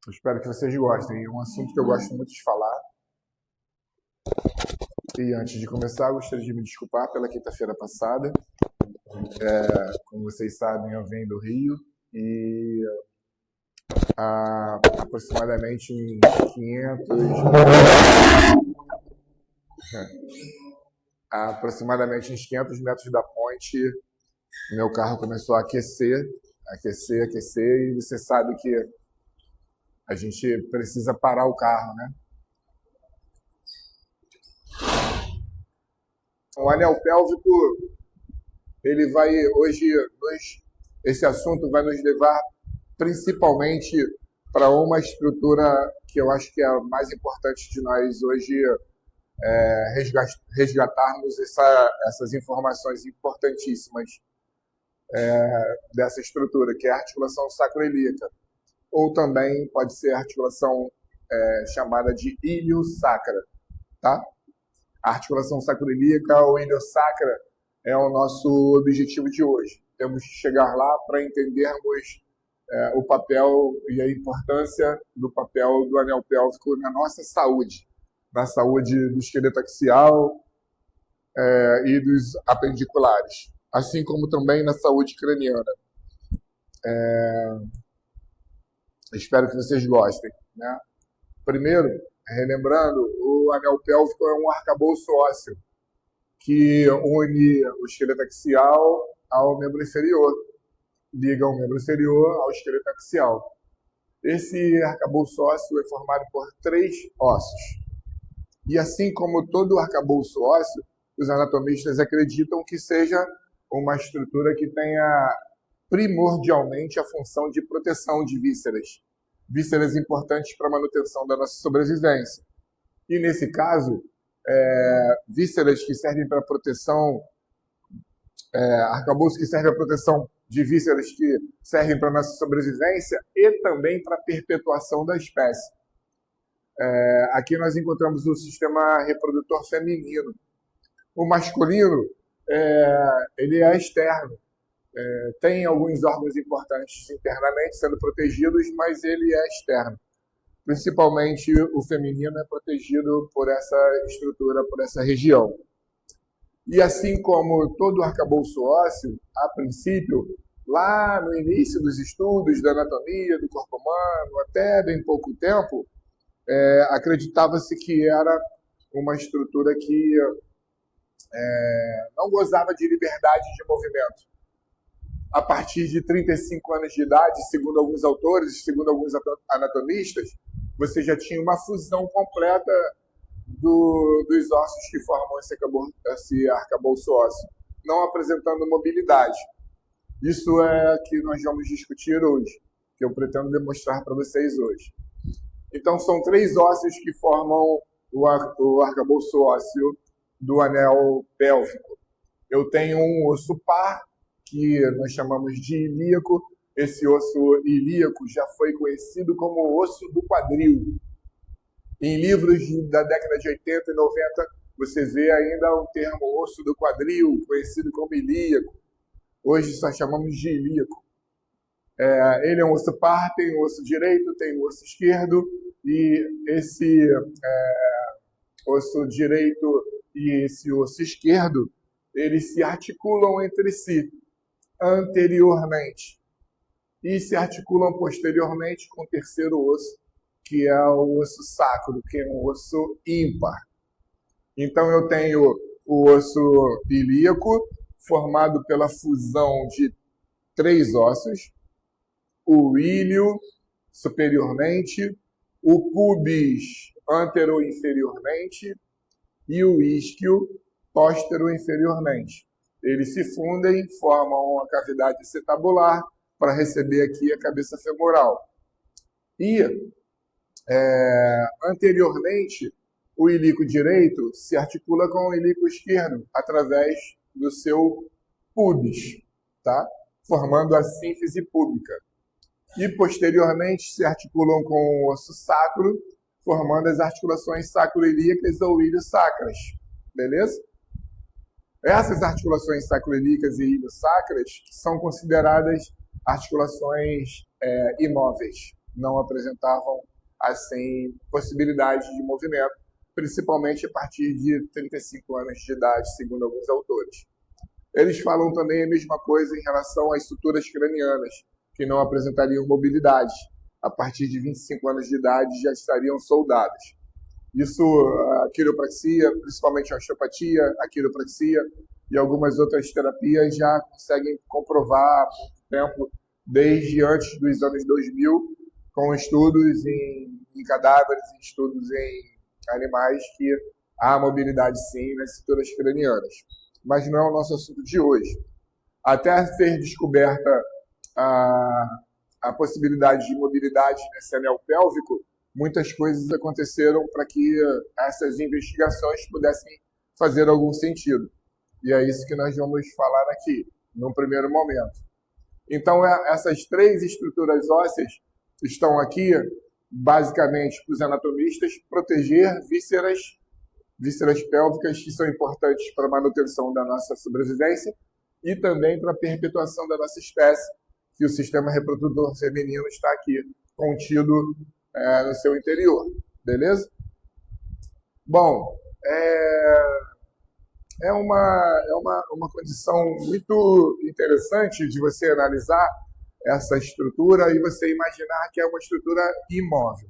Eu espero que vocês gostem. É um assunto que eu gosto muito de falar. E antes de começar, eu gostaria de me desculpar pela quinta-feira passada. Como vocês sabem, eu venho do Rio e há aproximadamente uns 500, há aproximadamente uns 500 metros da ponte, meu carro começou a aquecer, e você sabe que a gente precisa parar o carro, né? O anel pélvico, ele vai hoje, esse assunto vai nos levar principalmente para uma estrutura que eu acho que é a mais importante de nós hoje resgatarmos essas informações importantíssimas dessa estrutura, que é a articulação sacroiliaca, ou também pode ser a articulação chamada de ilio-sacra, tá? A articulação sacroiliaca ou ilio-sacra é o nosso objetivo de hoje. Temos que chegar lá para entendermos o papel e a importância do papel do anel pélvico na nossa saúde, na saúde do esqueleto axial e dos apendiculares, assim como também na saúde craniana. Espero que vocês gostem, né? Primeiro, relembrando, o anel pélvico é um arcabouço ósseo que une o esqueleto axial ao membro inferior, liga o membro inferior ao esqueleto axial. Esse arcabouço ósseo é formado por 3 ossos. E assim como todo arcabouço ósseo, os anatomistas acreditam que seja uma estrutura que tenha primordialmente a função de proteção de vísceras. Vísceras importantes para a manutenção da nossa sobrevivência. E nesse caso, vísceras que servem para proteção, arcabouço que serve para proteção de vísceras que servem para a nossa sobrevivência e também para a perpetuação da espécie. Aqui nós encontramos o sistema reprodutor feminino. O masculino, ele é externo. Tem alguns órgãos importantes internamente sendo protegidos, mas ele é externo. Principalmente o feminino é protegido por essa estrutura, por essa região. E assim como todo arcabouço ósseo, a princípio, lá no início dos estudos da anatomia do corpo humano, até bem pouco tempo, acreditava-se que era uma estrutura que não gozava de liberdade de movimento. A partir de 35 anos de idade, segundo alguns autores, segundo alguns anatomistas, você já tinha uma fusão completa dos ossos que formam esse arcabouço ósseo, não apresentando mobilidade. Isso é que nós vamos discutir hoje, que eu pretendo demonstrar para vocês hoje. Então, são 3 ossos que formam o arcabouço ósseo do anel pélvico. Eu tenho um osso par, que nós chamamos de ilíaco. Esse osso ilíaco já foi conhecido como osso do quadril. Em livros da década de 80 e 90, você vê ainda o termo osso do quadril, conhecido como ilíaco. Hoje só chamamos de ilíaco. Ele é um osso par, tem o osso direito, tem o osso esquerdo, e esse osso direito e esse osso esquerdo, eles se articulam entre si anteriormente e se articulam posteriormente com o terceiro osso, que é o osso sacro, que é um osso ímpar. Então eu tenho o osso ilíaco, formado pela fusão de 3 ossos, o íleo superiormente, o pubis antero-inferiormente e o isquio postero-inferiormente. Eles se fundem, formam uma cavidade acetabular para receber aqui a cabeça femoral. E, anteriormente, o ilíaco direito se articula com o ilíaco esquerdo através do seu pubis, tá? Formando a sínfise púbica. E, posteriormente, se articulam com o osso sacro, formando as articulações sacroiliacas ou ilio-sacras. Beleza? Essas articulações sacroiliacas e ilio-sacras são consideradas articulações imóveis. não apresentavam assim possibilidade de movimento, principalmente a partir de 35 anos de idade, segundo alguns autores. Eles falam também a mesma coisa em relação às estruturas cranianas, que não apresentariam mobilidade. A partir de 25 anos de idade já estariam soldadas. Isso, a quiropraxia, principalmente a osteopatia, a quiropraxia e algumas outras terapias já conseguem comprovar há muito tempo, desde antes dos anos 2000, com estudos em cadáveres, estudos em animais, que há mobilidade sim nas estruturas cranianas. Mas não é o nosso assunto de hoje. Até ser descoberta a possibilidade de mobilidade nesse anel pélvico, muitas coisas aconteceram para que essas investigações pudessem fazer algum sentido. E é isso que nós vamos falar aqui, num primeiro momento. Então, essas três estruturas ósseas estão aqui, basicamente, para os anatomistas, proteger vísceras pélvicas, que são importantes para a manutenção da nossa sobrevivência e também para a perpetuação da nossa espécie, que o sistema reprodutor feminino está aqui contido no seu interior, beleza? Bom, é uma condição muito interessante de você analisar essa estrutura e você imaginar que é uma estrutura imóvel.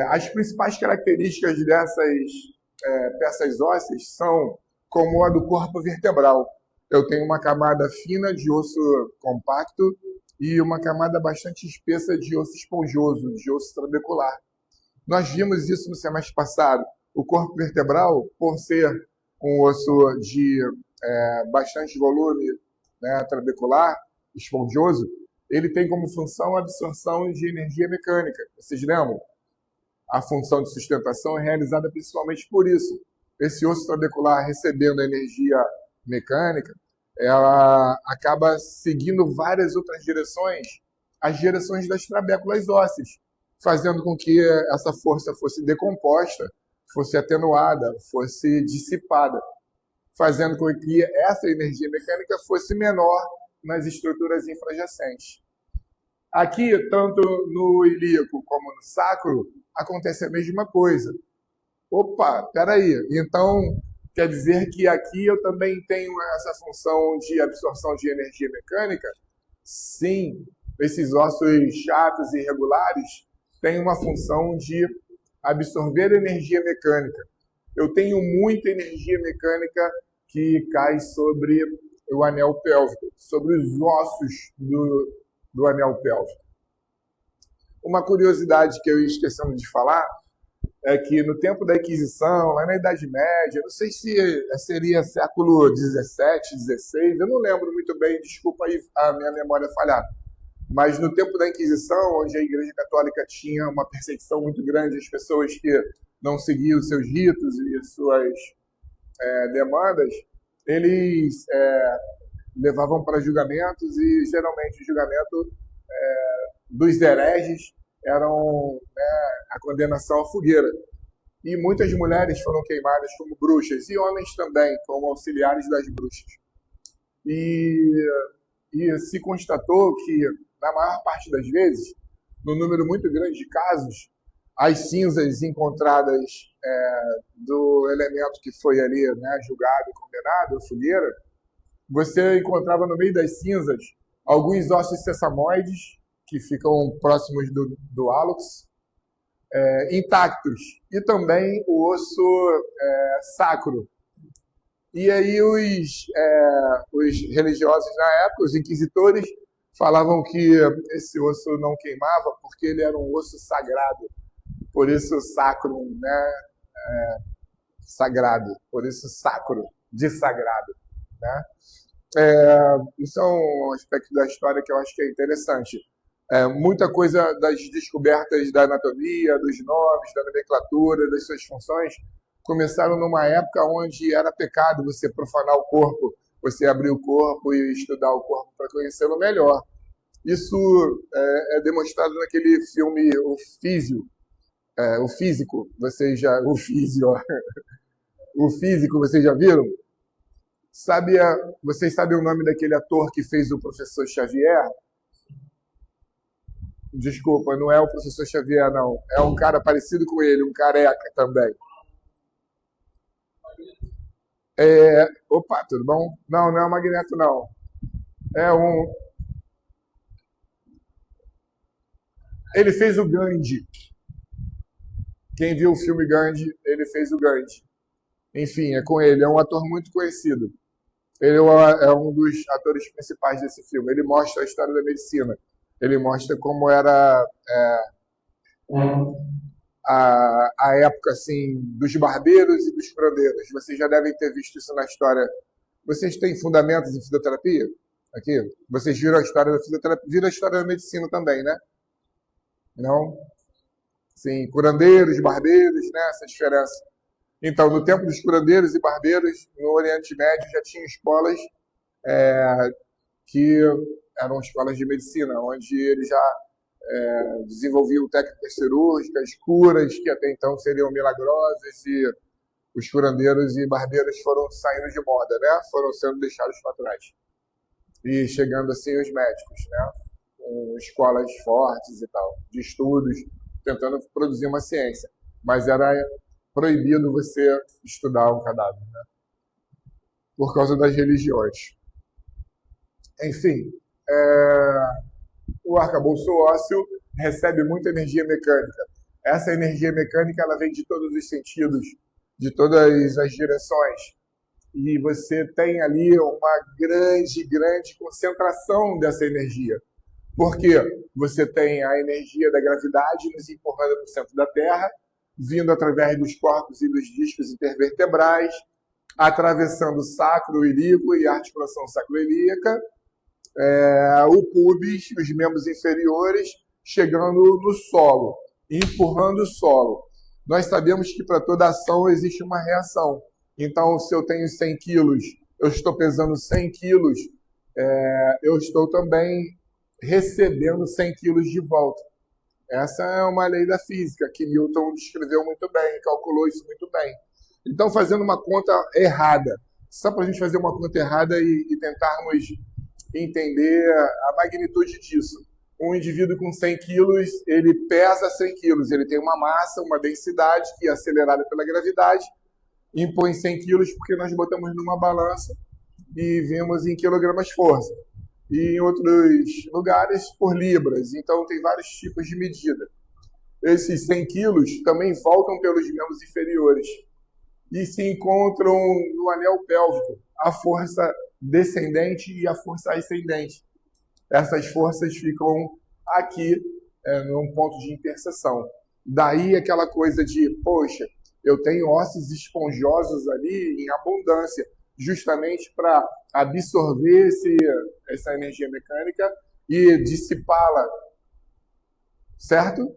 As principais características dessas peças ósseas são como a do corpo vertebral. Eu tenho uma camada fina de osso compacto e uma camada bastante espessa de osso esponjoso, de osso trabecular. Nós vimos isso no semestre passado. O corpo vertebral, por ser um osso de bastante volume, né, trabecular, esponjoso, ele tem como função a absorção de energia mecânica. Vocês lembram? A função de sustentação é realizada principalmente por isso. Esse osso trabecular recebendo energia mecânica, ela acaba seguindo várias outras direções, as direções das trabéculas ósseas, fazendo com que essa força fosse decomposta, fosse atenuada, fosse dissipada, fazendo com que essa energia mecânica fosse menor nas estruturas infrajacentes. Aqui, tanto no ilíaco como no sacro, acontece a mesma coisa. Opa, peraí, então quer dizer que aqui eu também tenho essa função de absorção de energia mecânica? Sim, esses ossos chatos e irregulares têm uma função de absorver energia mecânica. Eu tenho muita energia mecânica que cai sobre o anel pélvico, sobre os ossos do anel pélvico. Uma curiosidade que eu ia esquecendo de falar é que no tempo da Inquisição, lá na Idade Média, não sei se seria século XVII, XVI, eu não lembro muito bem, desculpa aí a minha memória falhar, mas no tempo da Inquisição, onde a Igreja Católica tinha uma perseguição muito grande às pessoas que não seguiam seus ritos e suas demandas, eles levavam para julgamentos e geralmente o julgamento dos hereges eram a condenação à fogueira. E muitas mulheres foram queimadas como bruxas, e homens também, como auxiliares das bruxas. E se constatou que, na maior parte das vezes, num número muito grande de casos, as cinzas encontradas do elemento que foi ali julgado e condenado, a fogueira, você encontrava no meio das cinzas alguns ossos sesamoides, que ficam próximos do hálux, intactos, e também o osso sacro. E aí os religiosos na época, os inquisitores, falavam que esse osso não queimava porque ele era um osso sagrado, por isso sacro, sagrado, por isso sacro, de sagrado, né? Isso é um aspecto da história que eu acho que é interessante. Muita coisa das descobertas da anatomia, dos nomes, da nomenclatura, das suas funções, começaram numa época onde era pecado você profanar o corpo, você abrir o corpo e estudar o corpo para conhecê-lo melhor. Isso é demonstrado naquele filme O Físico, vocês já viram? Vocês sabem o nome daquele ator que fez o Professor Xavier? Desculpa, não é o professor Xavier, não. É um cara parecido com ele, um careca também. Opa, tudo bom? Não, não é o Magneto, não. É um. Ele fez o Gandhi. Quem viu o filme Gandhi, ele fez o Gandhi. Enfim, é com ele. É um ator muito conhecido. Ele é um dos atores principais desse filme. Ele mostra a história da medicina. Ele mostra como era a época assim dos barbeiros e dos curandeiros. Vocês já devem ter visto isso na história. Vocês têm fundamentos em fisioterapia? Aqui? Vocês viram a história da fisioterapia? Viram a história da medicina também, né? Não? Sim, curandeiros, barbeiros, né? Essa diferença. Então, no tempo dos curandeiros e barbeiros, no Oriente Médio já tinha escolas que eram escolas de medicina, onde eles já desenvolviam técnicas cirúrgicas, curas que até então seriam milagrosas e os curandeiros e barbeiros foram saindo de moda, né? Foram sendo deixados para trás. E chegando assim os médicos, né? Com escolas fortes e tal, de estudos, tentando produzir uma ciência. Mas era proibido você estudar um cadáver, né? Por causa das religiões. Enfim, o arcabouço ósseo recebe muita energia mecânica. Essa energia mecânica ela vem de todos os sentidos, de todas as direções. E você tem ali uma grande, grande concentração dessa energia. Porque você tem a energia da gravidade nos empurrando para o centro da Terra, vindo através dos corpos e dos discos intervertebrais, atravessando o sacro ilíaco e a articulação sacroiliaca, o pubis, os membros inferiores, chegando no solo, empurrando o solo. Nós sabemos que para toda ação existe uma reação. Então, se eu tenho 100 quilos, eu estou pesando 100 quilos, eu estou também recebendo 100 quilos de volta. Essa é uma lei da física que Newton descreveu muito bem, calculou isso muito bem. Então, fazendo uma conta errada, só para a gente fazer uma conta errada e tentarmos entender a magnitude disso. Um indivíduo com 100 quilos, ele pesa 100 quilos, ele tem uma massa, uma densidade que é acelerada pela gravidade, impõe 100 quilos porque nós botamos numa balança e vimos em quilogramas força. E em outros lugares por libras, então tem vários tipos de medida. Esses 100 quilos também voltam pelos membros inferiores e se encontram no anel pélvico, a força descendente e a força ascendente. Essas forças ficam aqui, num ponto de interseção. Daí aquela coisa de, poxa, eu tenho ossos esponjosos ali em abundância, justamente para absorver essa energia mecânica e dissipá-la, certo?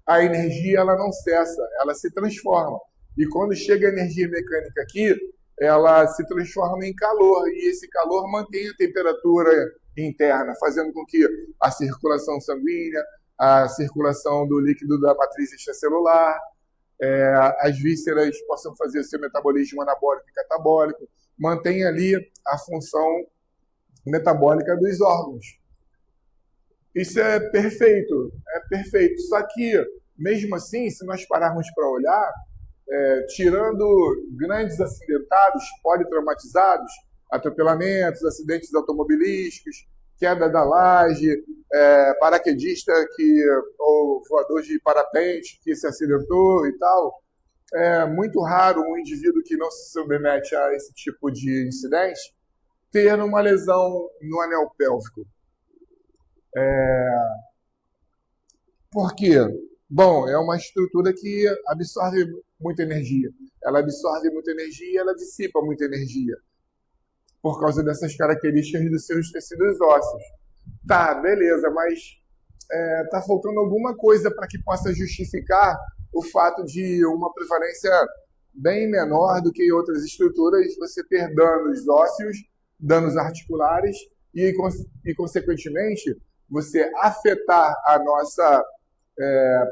A energia ela não cessa, ela se transforma. E quando chega a energia mecânica aqui, ela se transforma em calor, e esse calor mantém a temperatura interna, fazendo com que a circulação sanguínea, a circulação do líquido da matriz extracelular, as vísceras possam fazer seu metabolismo anabólico e catabólico, mantém ali a função metabólica dos órgãos. Isso é perfeito. Só que, mesmo assim, se nós pararmos para olhar, tirando grandes acidentados, politraumatizados, atropelamentos, acidentes automobilísticos, queda da laje, paraquedista ou voador de parapente que se acidentou e tal. É muito raro um indivíduo que não se submete a esse tipo de incidente ter uma lesão no anel pélvico. Por quê? Bom, é uma estrutura que absorve muita energia. Ela absorve muita energia e ela dissipa muita energia, por causa dessas características dos seus tecidos ósseos. Tá, beleza, mas tá faltando alguma coisa para que possa justificar o fato de uma prevalência bem menor do que em outras estruturas você ter danos ósseos, danos articulares e consequentemente, você afetar a nossa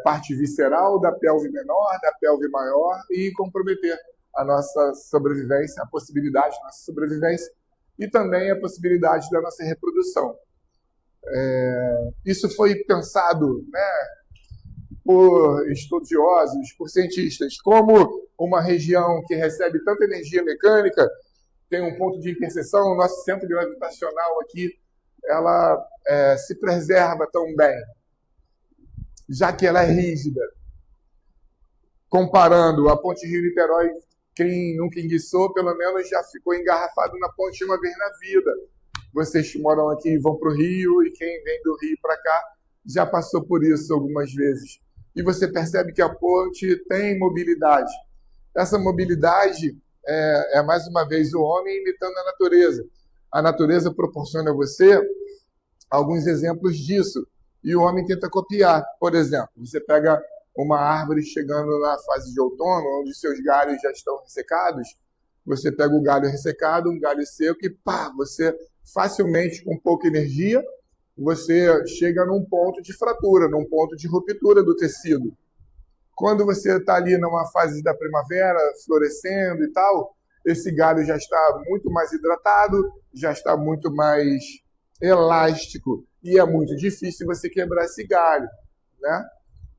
parte visceral da pelve menor, da pelve maior e comprometer a nossa sobrevivência, a possibilidade da nossa sobrevivência e também a possibilidade da nossa reprodução. Isso foi pensado, né, por estudiosos, por cientistas, como uma região que recebe tanta energia mecânica, tem um ponto de interseção, o nosso centro gravitacional aqui, ela se preserva tão bem, já que ela é rígida. Comparando a ponte Rio-Niterói, quem nunca enguiçou, pelo menos já ficou engarrafado na ponte uma vez na vida. Vocês que moram aqui e vão para o Rio, e quem vem do Rio para cá já passou por isso algumas vezes. E você percebe que a ponte tem mobilidade. Essa mobilidade é mais uma vez o homem imitando a natureza. A natureza proporciona a você alguns exemplos disso. E o homem tenta copiar. Por exemplo, você pega uma árvore chegando na fase de outono, onde seus galhos já estão ressecados, você pega o galho ressecado, um galho seco e pá, você facilmente, com pouca energia, você chega num ponto de fratura, num ponto de ruptura do tecido. Quando você está ali numa fase da primavera, florescendo e tal, esse galho já está muito mais hidratado, já está muito mais elástico, e é muito difícil você quebrar esse galho, né?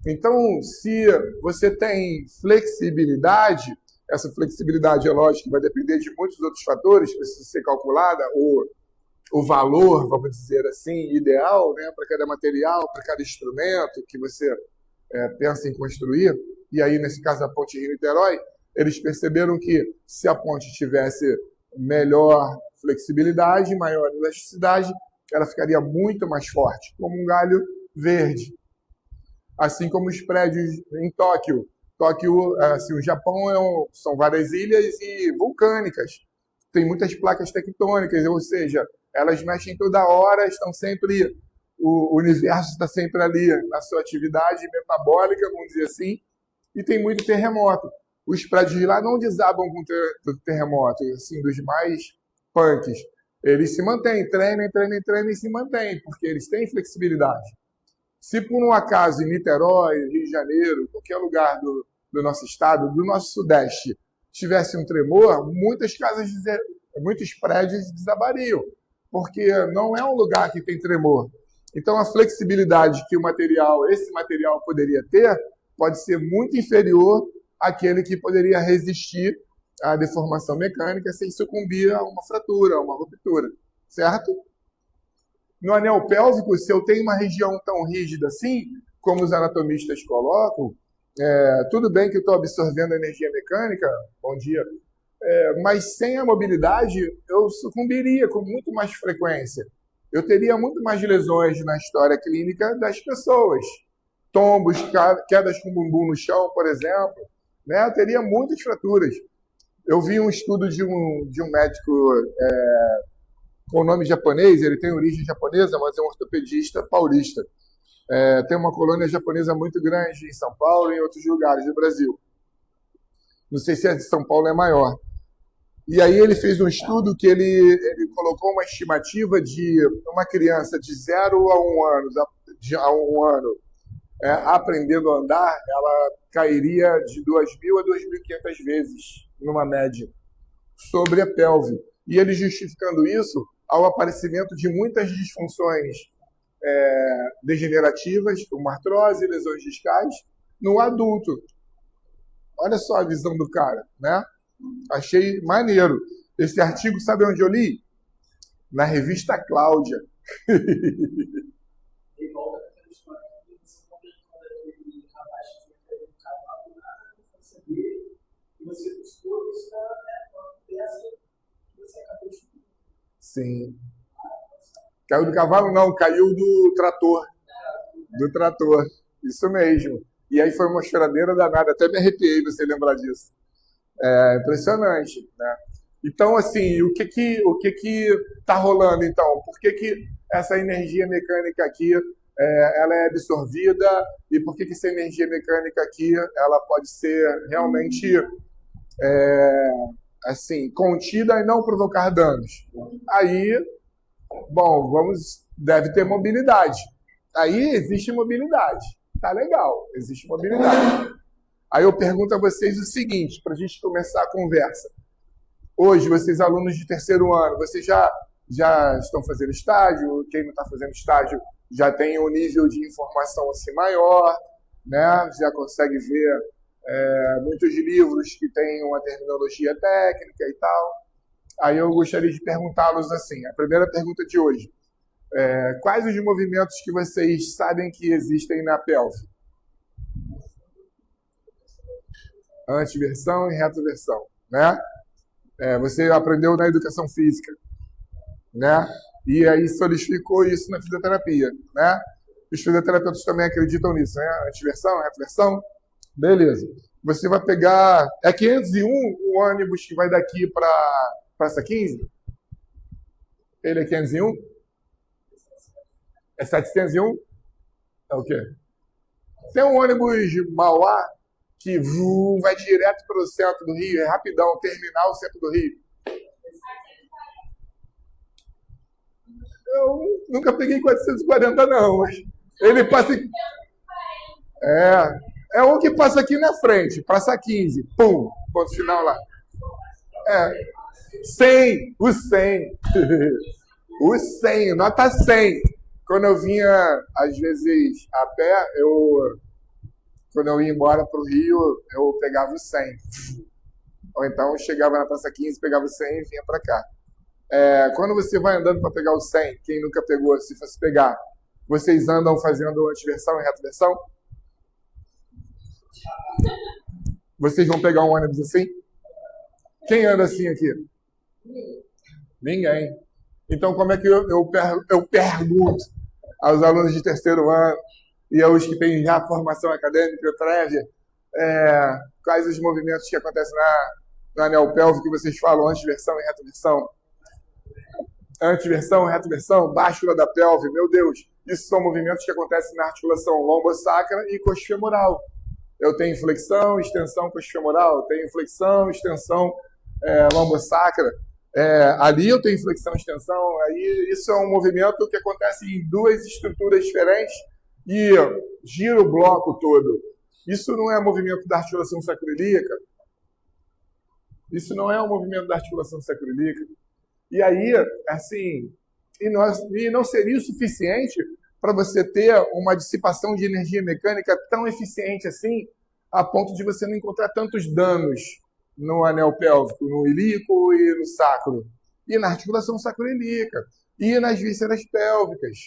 Então, se você tem flexibilidade, essa flexibilidade é lógico que vai depender de muitos outros fatores, precisa ser calculada, o valor, vamos dizer assim, ideal, né, para cada material, para cada instrumento que você pensa em construir. E aí, nesse caso, a ponte Rio-Niterói, eles perceberam que se a ponte tivesse melhor flexibilidade, maior elasticidade, ela ficaria muito mais forte, como um galho verde. Assim como os prédios em Tóquio. Tóquio, assim, o Japão são várias ilhas e vulcânicas. Tem muitas placas tectônicas, ou seja, elas mexem toda hora, estão sempre, o universo está sempre ali na sua atividade metabólica, vamos dizer assim, e tem muito terremoto. Os prédios de lá não desabam com terremoto, assim, dos mais punks. Eles se mantêm, tremem e se mantêm, porque eles têm flexibilidade. Se por um acaso em Niterói, Rio de Janeiro, qualquer lugar do nosso estado, do nosso sudeste, tivesse um tremor, muitos prédios desabariam, porque não é um lugar que tem tremor. Então a flexibilidade que esse material poderia ter, pode ser muito inferior àquele que poderia resistir à deformação mecânica sem sucumbir a uma fratura, a uma ruptura, certo? No anel pélvico, se eu tenho uma região tão rígida assim, como os anatomistas colocam, tudo bem que eu estou absorvendo energia mecânica, bom dia, mas sem a mobilidade eu sucumbiria com muito mais frequência. Eu teria muito mais lesões na história clínica das pessoas. Tombos, quedas com bumbum no chão, por exemplo, né? Eu teria muitas fraturas. Eu vi um estudo de um médico com nome japonês, ele tem origem japonesa, mas é um ortopedista paulista. Tem uma colônia japonesa muito grande em São Paulo e em outros lugares do Brasil. Não sei se a de São Paulo é maior. E aí ele fez um estudo que ele colocou uma estimativa de uma criança de 0 a 1 ano aprendendo a andar, ela cairia de 2.000 a 2.500 vezes, numa média, sobre a pelve. E ele justificando isso ao aparecimento de muitas disfunções degenerativas, como artrose, lesões discais, no adulto. Olha só a visão do cara, né? Achei maneiro. Esse artigo, sabe onde eu li? Na revista Cláudia. Sim. Caiu do cavalo? Não, caiu do trator. Do trator. Isso mesmo. E aí foi uma choradeira danada. Até me arrepiei você lembrar disso. É impressionante, né? Então, assim, o que está rolando, então? Por que essa energia mecânica aqui ela é absorvida e por que essa energia mecânica aqui ela pode ser realmente assim, contida e não provocar danos? Aí, bom, deve ter mobilidade. Aí existe mobilidade. Tá legal, existe mobilidade. Aí eu pergunto a vocês o seguinte, para a gente começar a conversa. Hoje, vocês alunos de terceiro ano, vocês já já estão fazendo estágio, quem não está fazendo estágio já tem um nível de informação assim maior, né? Já consegue ver muitos livros que têm uma terminologia técnica e tal. Aí eu gostaria de perguntá-los assim, a primeira pergunta de hoje, quais os movimentos que vocês sabem que existem na pelve? Antiversão e retroversão, né? Você aprendeu na educação física, né? E aí solidificou isso na fisioterapia, né? Os fisioterapeutas também acreditam nisso, né? Antiversão, retroversão, beleza. Você vai pegar, 501 o ônibus que vai daqui para Praça 15? Ele é 501? É 701? É o quê? Tem um ônibus de Mauá que vai direto para o centro do Rio, é rapidão, terminal centro do Rio. Eu nunca peguei 440 não, mas ele passa... É um que passa aqui na frente, Praça 15, pum, ponto final lá. 100, o 100. O 100, nota 100. Quando eu vinha, às vezes, a pé, quando eu ia embora para o Rio, eu pegava o 100. Ou então eu chegava na Praça 15, pegava o 100 e vinha para cá. Quando você vai andando para pegar o 100, quem nunca pegou, se fosse pegar, vocês andam fazendo antiversão e retroversão? Vocês vão pegar um ônibus assim? Quem anda assim aqui? Ninguém. Então, como é que eu pergunto aos alunos de terceiro ano e aos que têm já formação acadêmica prévia quais os movimentos que acontecem na anel pélvico que vocês falam, antiversão e retroversão? Antiversão, retroversão, báscula da pelve, meu Deus, isso são movimentos que acontecem na articulação lombosacra e coxofemoral. Eu tenho flexão, extensão coxofemoral, tenho flexão, extensão lombosacra. Ali eu tenho flexão, extensão, aí isso é um movimento que acontece em duas estruturas diferentes e gira o bloco todo. Isso não é movimento da articulação sacroiliaca? Isso não é um movimento da articulação sacroiliaca? E aí, assim, e não seria o suficiente para você ter uma dissipação de energia mecânica tão eficiente assim, a ponto de você não encontrar tantos danos no anel pélvico, no ilíaco e no sacro, e na articulação sacroiliaca, e nas vísceras pélvicas.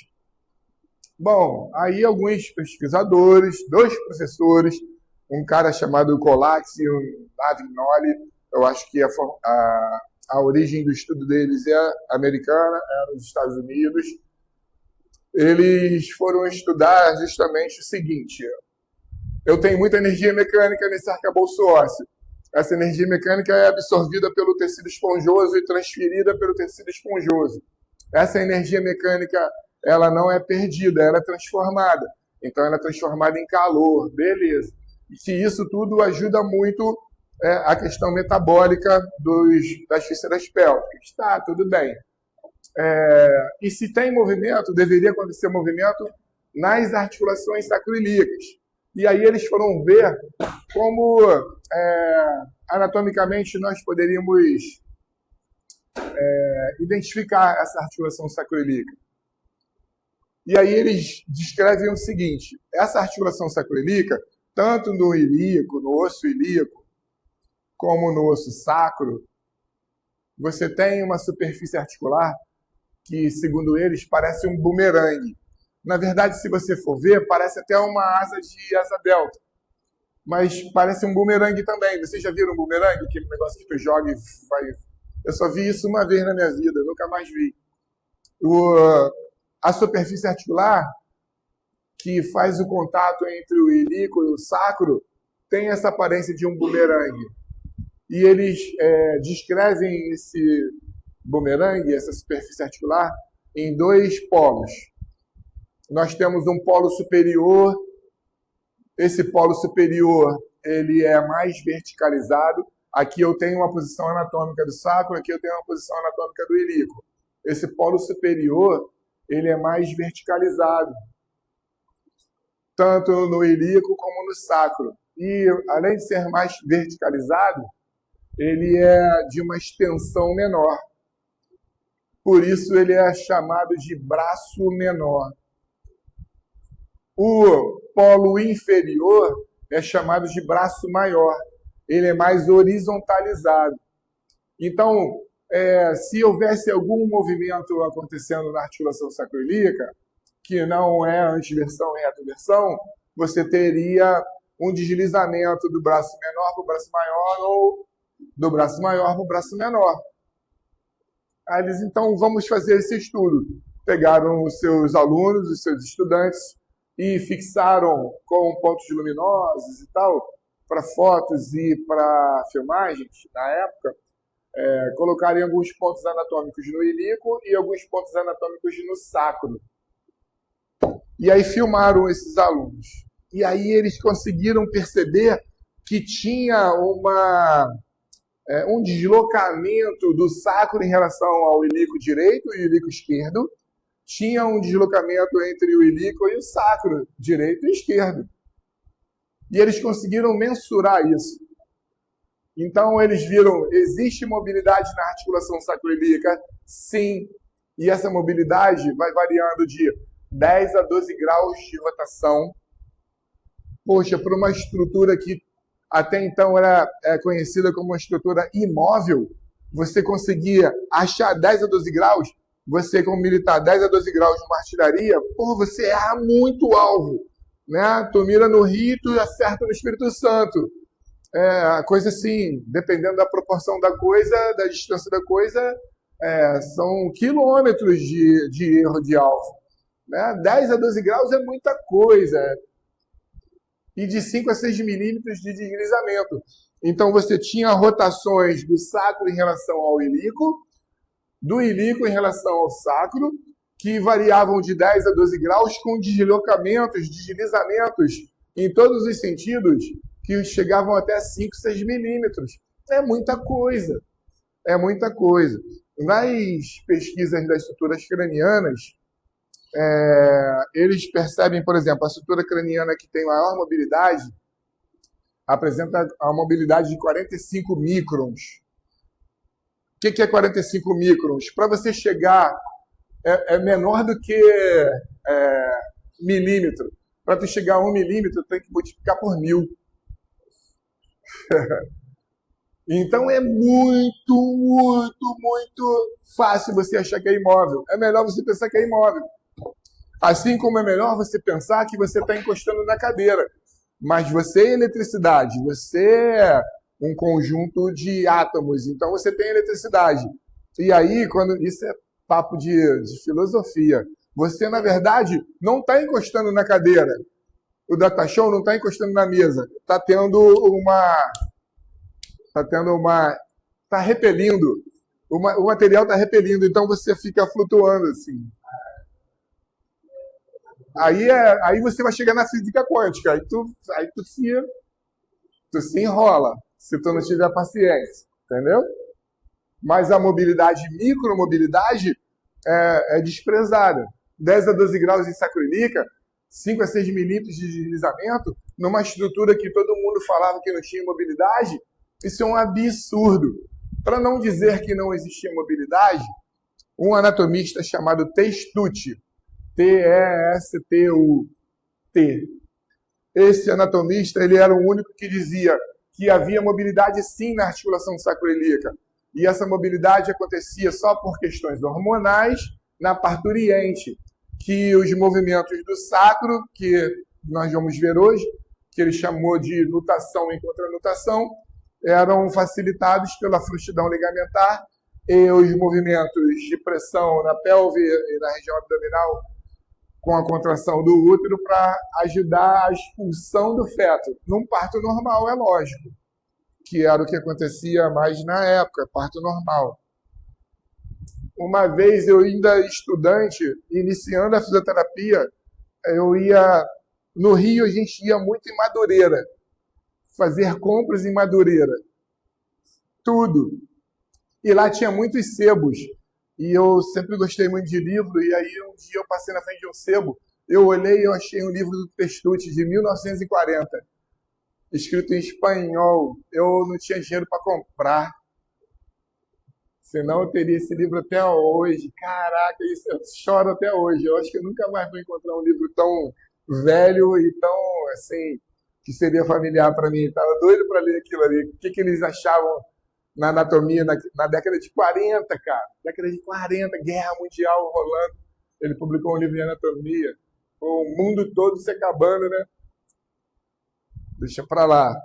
Bom, aí alguns pesquisadores, 2 professores, um cara chamado Colax e um Avignoli, eu acho que a origem do estudo deles é americana, é nos Estados Unidos. Eles foram estudar justamente o seguinte: eu tenho muita energia mecânica nesse arcabouço ósseo. Essa energia mecânica é absorvida pelo tecido esponjoso e transferida pelo tecido esponjoso. Essa energia mecânica, ela não é perdida, ela é transformada. Então, ela é transformada em calor, beleza. E que isso tudo ajuda muito a questão metabólica das vísceras pélvicas. Tá, tudo bem. E se tem movimento, deveria acontecer movimento nas articulações sacroiliacas. E aí eles foram ver como anatomicamente nós poderíamos identificar essa articulação sacroiliaca. E aí eles descrevem o seguinte: essa articulação sacroiliaca, tanto no ilíaco, no osso ilíaco, como no osso sacro, você tem uma superfície articular que, segundo eles, parece um bumerangue. Na verdade, se você for ver, parece até uma asa de asa delta. Mas parece um bumerangue também. Vocês já viram um bumerangue? Aquele negócio que tu joga e vai... Eu só vi isso uma vez na minha vida, nunca mais vi. A superfície articular, que faz o contato entre o ilíaco e o sacro, tem essa aparência de um bumerangue. E eles descrevem esse bumerangue, essa superfície articular, em 2 polos. Nós temos um polo superior. Esse polo superior ele é mais verticalizado. Aqui eu tenho uma posição anatômica do sacro, aqui eu tenho uma posição anatômica do ilíaco. Esse polo superior ele é mais verticalizado, tanto no ilíaco como no sacro. E, além de ser mais verticalizado, ele é de uma extensão menor. por isso ele é chamado de braço menor. O polo inferior é chamado de braço maior. Ele é mais horizontalizado. Então, se houvesse algum movimento acontecendo na articulação sacroiliaca, que não é anteversão e retroversão, você teria um deslizamento do braço menor para o braço maior ou do braço maior para o braço menor. Aí eles, então, vamos fazer esse estudo. Pegaram os seus alunos, os seus estudantes, e fixaram com pontos luminosos e tal, para fotos e para filmagens, na época, colocarem alguns pontos anatômicos no ilíaco e alguns pontos anatômicos no sacro. E aí filmaram esses alunos. E aí eles conseguiram perceber que tinha um deslocamento do sacro em relação ao ilíaco direito e o ilíaco esquerdo. Tinha um deslocamento entre o ilíaco e o sacro direito e esquerdo. E eles conseguiram mensurar isso. Então eles viram, existe mobilidade na articulação sacroiliaca? Sim. E essa mobilidade vai variando de 10 a 12 graus de rotação. Poxa, para uma estrutura que até então era conhecida como uma estrutura imóvel, você conseguia achar 10 a 12 graus, você como militar, 10 a 12 graus de uma artilharia, você erra muito o alvo. Né? Tu mira no Rio, tu acerta no Espírito Santo. A coisa assim, dependendo da proporção da coisa, da distância da coisa, são quilômetros de erro de alvo. Né? 10 a 12 graus é muita coisa. E de 5 a 6 milímetros de deslizamento. Então você tinha rotações do sacro em relação ao ilíaco, do ilíaco em relação ao sacro, que variavam de 10 a 12 graus, com deslocamentos, deslizamentos em todos os sentidos, que chegavam até 5, 6 milímetros. É muita coisa. É muita coisa. Nas pesquisas das estruturas cranianas, eles percebem, por exemplo, a estrutura craniana que tem maior mobilidade apresenta a mobilidade de 45 microns. O que é 45 microns? Para você chegar, é menor do que milímetro. Para tu chegar a 1 milímetro, tem que multiplicar por 1000. Então é muito, muito, muito fácil você achar que é imóvel. É melhor você pensar que é imóvel. Assim como é melhor você pensar que você está encostando na cadeira. Mas você é eletricidade, você é um conjunto de átomos, então você tem eletricidade. E aí, isso é papo de filosofia. Você, na verdade, não está encostando na cadeira. O data show não está encostando na mesa. Está repelindo. O material está repelindo, então você fica flutuando assim. Aí você vai chegar na física quântica, aí tu se enrola, se tu não tiver paciência, entendeu? Mas a mobilidade, micromobilidade, é desprezada. 10 a 12 graus em sacroiliaca, 5 a 6 milímetros de deslizamento, numa estrutura que todo mundo falava que não tinha mobilidade, isso é um absurdo. Para não dizer que não existia mobilidade, um anatomista chamado Testucci, T-E-S-T-U-T. Esse anatomista, ele era o único que dizia que havia mobilidade sim na articulação sacroiliaca. E essa mobilidade acontecia só por questões hormonais na parturiente, que os movimentos do sacro, que nós vamos ver hoje, que ele chamou de nutação e contranutação, eram facilitados pela frouxidão ligamentar e os movimentos de pressão na pelve e na região abdominal com a contração do útero para ajudar a expulsão do feto. Num parto normal, é lógico, que era o que acontecia mais na época, parto normal. Uma vez, eu ainda estudante, iniciando a fisioterapia, no Rio, a gente ia muito em Madureira, fazer compras em Madureira. Tudo. E lá tinha muitos sebos. E eu sempre gostei muito de livro, e aí um dia eu passei na frente de um sebo, eu olhei e eu achei um livro do Testucci, de 1940, escrito em espanhol. Eu não tinha dinheiro para comprar. Senão eu teria esse livro até hoje. Caraca, isso, eu choro até hoje. Eu acho que eu nunca mais vou encontrar um livro tão velho e tão, assim, que seria familiar para mim. Estava doido para ler aquilo ali. O que, que eles achavam na anatomia na década de 40, cara? Década de 40, Guerra Mundial rolando. Ele publicou um livro de anatomia. O mundo todo se acabando, né? Deixa pra lá.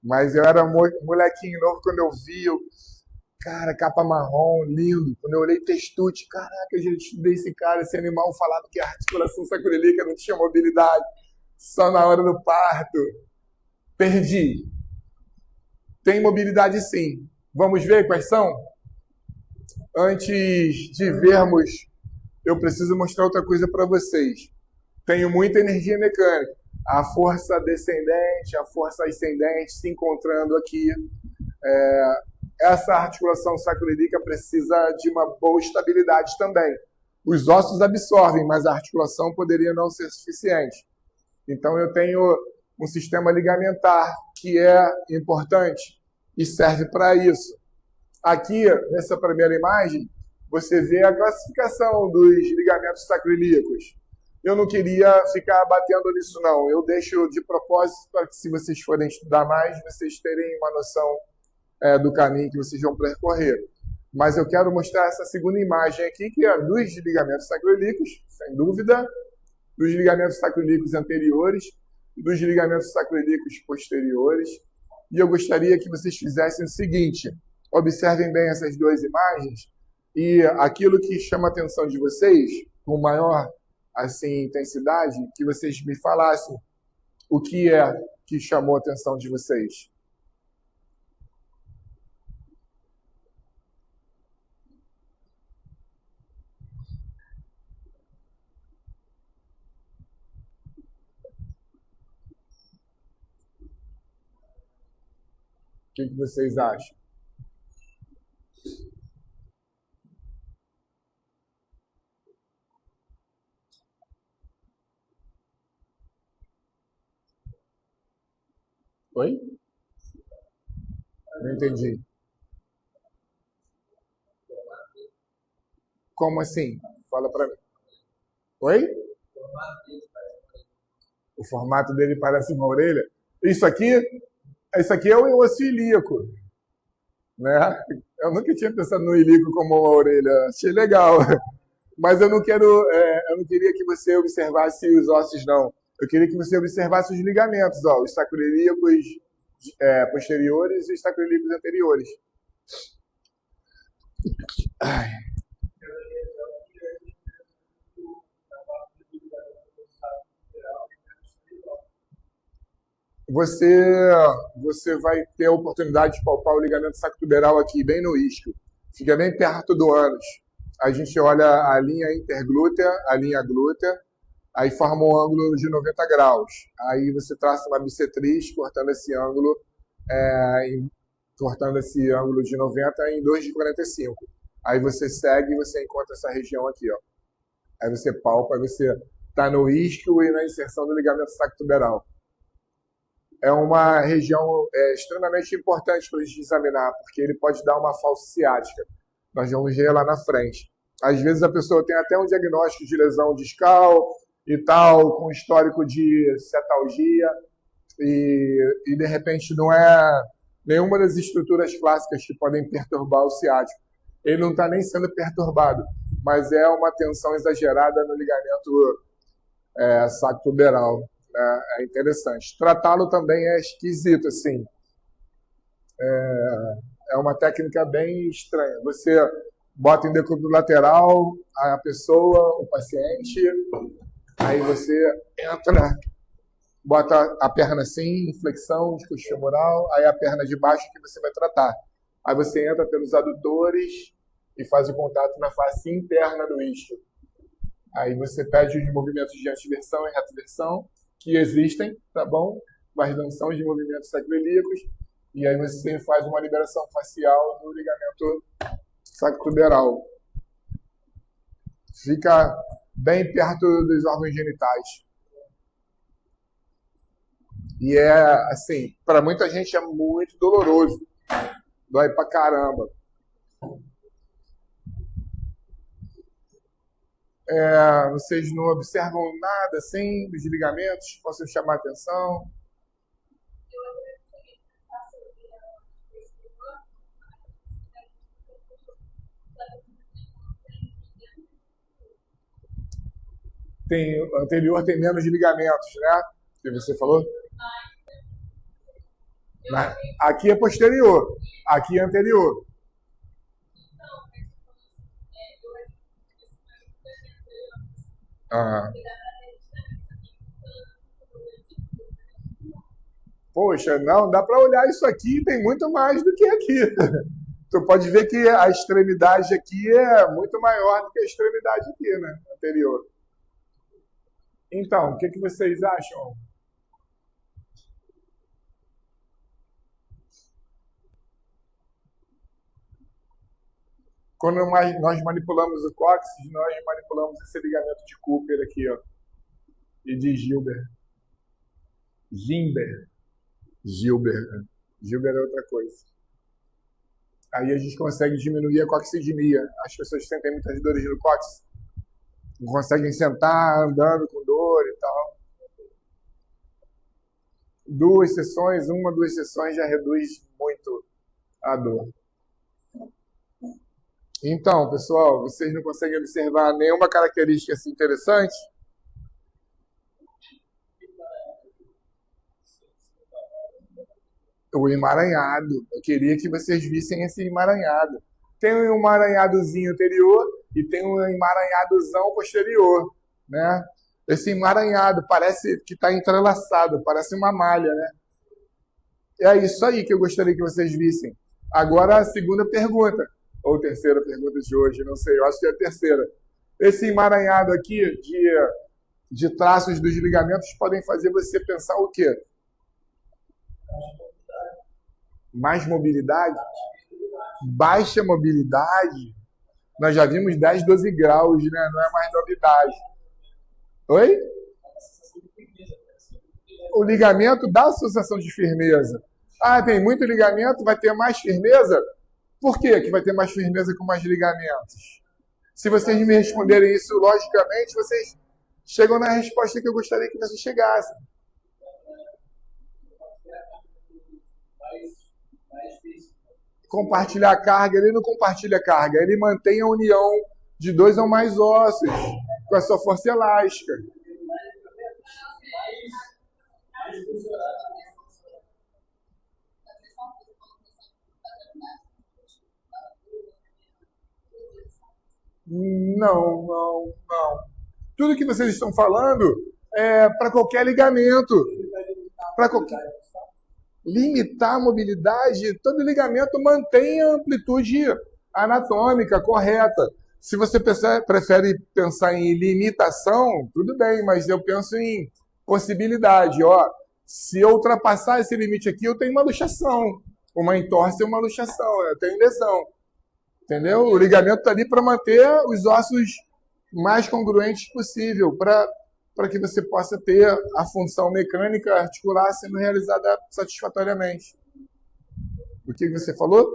Mas eu era molequinho novo quando eu vi, cara, capa marrom, lindo. Quando eu olhei textute, caraca, eu já estudei esse cara, esse animal falava que a articulação sacroiliaca não tinha mobilidade, só na hora do parto. Perdi. Tem mobilidade sim. Vamos ver quais são? Antes de vermos, eu preciso mostrar outra coisa para vocês. Tenho muita energia mecânica. A força descendente, a força ascendente se encontrando aqui. Essa articulação sacroiliaca precisa de uma boa estabilidade também. Os ossos absorvem, mas a articulação poderia não ser suficiente. Então eu tenho um sistema ligamentar que é importante e serve para isso. Aqui, nessa primeira imagem, você vê a classificação dos ligamentos sacroiliacos. Eu não queria ficar batendo nisso, não. Eu deixo de propósito para que, se vocês forem estudar mais, vocês terem uma noção do caminho que vocês vão percorrer. Mas eu quero mostrar essa segunda imagem aqui, que é dos ligamentos sacroiliacos, sem dúvida, dos ligamentos sacroiliacos anteriores e dos ligamentos sacroiliacos posteriores. E eu gostaria que vocês fizessem o seguinte: observem bem essas duas imagens e aquilo que chama a atenção de vocês, com maior assim, intensidade, que vocês me falassem o que é que chamou a atenção de vocês. O que vocês acham? Oi? Não entendi. Como assim? Fala para mim. Oi? O formato dele parece uma orelha. Isso aqui é o osso ilíaco, né? Eu nunca tinha pensado no ilíaco como uma orelha. Achei legal. Mas eu não queria que você observasse os ossos, não. Eu queria que você observasse os ligamentos, ó, os sacroiliacos posteriores e os sacroiliacos anteriores. Ai. Você vai ter a oportunidade de palpar o ligamento sacrotuberal aqui, bem no isquio. Fica bem perto do ânus. A gente olha a linha interglútea, a linha glútea, aí forma um ângulo de 90 graus. Aí você traça uma bissetriz cortando esse ângulo, de 90 em 2 de 45. Aí você segue e você encontra essa região aqui, ó. Aí você palpa, aí você está no isquio e na inserção do ligamento sacrotuberal. É uma região extremamente importante para a gente examinar, porque ele pode dar uma falsa ciática. Nós vamos ver lá na frente. Às vezes a pessoa tem até um diagnóstico de lesão discal e tal, com histórico de cetalgia, e de repente não é nenhuma das estruturas clássicas que podem perturbar o ciático. Ele não está nem sendo perturbado, mas é uma tensão exagerada no ligamento sacrotuberal. É interessante. Tratá-lo também é esquisito, assim. É uma técnica bem estranha. Você bota em decúbito lateral a pessoa, o paciente, aí você entra, bota a perna assim, em flexão, disco femoral, aí a perna de baixo que você vai tratar. Aí você entra pelos adutores e faz o contato na face interna do isquio. Aí você pede os movimentos de antiversão e retroversão, que existem, tá bom? Mas não são de movimentos sacroiliacos. E aí você faz uma liberação facial do ligamento sacrotuberal. Fica bem perto dos órgãos genitais. E assim, para muita gente é muito doloroso. Dói pra caramba. Vocês não observam nada assim dos ligamentos que possam chamar a atenção? O anterior tem menos ligamentos, né? Que você falou? Aqui é posterior, aqui é anterior. Ah, poxa, não, dá para olhar isso aqui, tem muito mais do que aqui. Tu pode ver que a extremidade aqui é muito maior do que a extremidade aqui, né? Anterior. Então, o que que vocês acham? Quando nós manipulamos o cóccix, nós manipulamos esse ligamento de Cooper aqui, ó, e de Gilbert. Gimber. Gilbert. Gilbert é outra coisa. Aí a gente consegue diminuir a coxidia. As pessoas sentem muitas dores no cóccix. Não conseguem sentar andando com dor e tal. Duas sessões já reduz muito a dor. Então, pessoal, vocês não conseguem observar nenhuma característica assim interessante? O emaranhado. Eu queria que vocês vissem esse emaranhado. Tem um emaranhadozinho anterior e tem um emaranhadozão posterior, né? Esse emaranhado parece que está entrelaçado, parece uma malha, né? É isso aí que eu gostaria que vocês vissem. Agora a segunda pergunta, ou terceira pergunta de hoje, não sei, eu acho que é a terceira. Esse emaranhado aqui de traços dos ligamentos podem fazer você pensar o quê? Mais mobilidade? Baixa mobilidade? Nós já vimos 10, 12 graus, né? Não é mais novidade. Oi? O ligamento dá a sensação de firmeza. Ah, tem muito ligamento, vai ter mais firmeza? Por que que vai ter mais firmeza com mais ligamentos? Se vocês me responderem isso logicamente, vocês chegam na resposta que eu gostaria que vocês chegassem. Compartilhar a carga, ele não compartilha a carga, ele mantém a união de dois ou mais ossos com a sua força elástica. Não, não, não. Tudo que vocês estão falando é para qualquer ligamento, para qualquer limitar a mobilidade, todo ligamento mantém a amplitude anatômica correta. Se você prefere pensar em limitação, tudo bem, mas eu penso em possibilidade. Ó, se eu ultrapassar esse limite aqui, eu tenho uma luxação. Uma entorse é uma luxação, eu tenho lesão. Entendeu? O ligamento está ali para manter os ossos mais congruentes possível, para que você possa ter a função mecânica articular sendo realizada satisfatoriamente. O que você falou?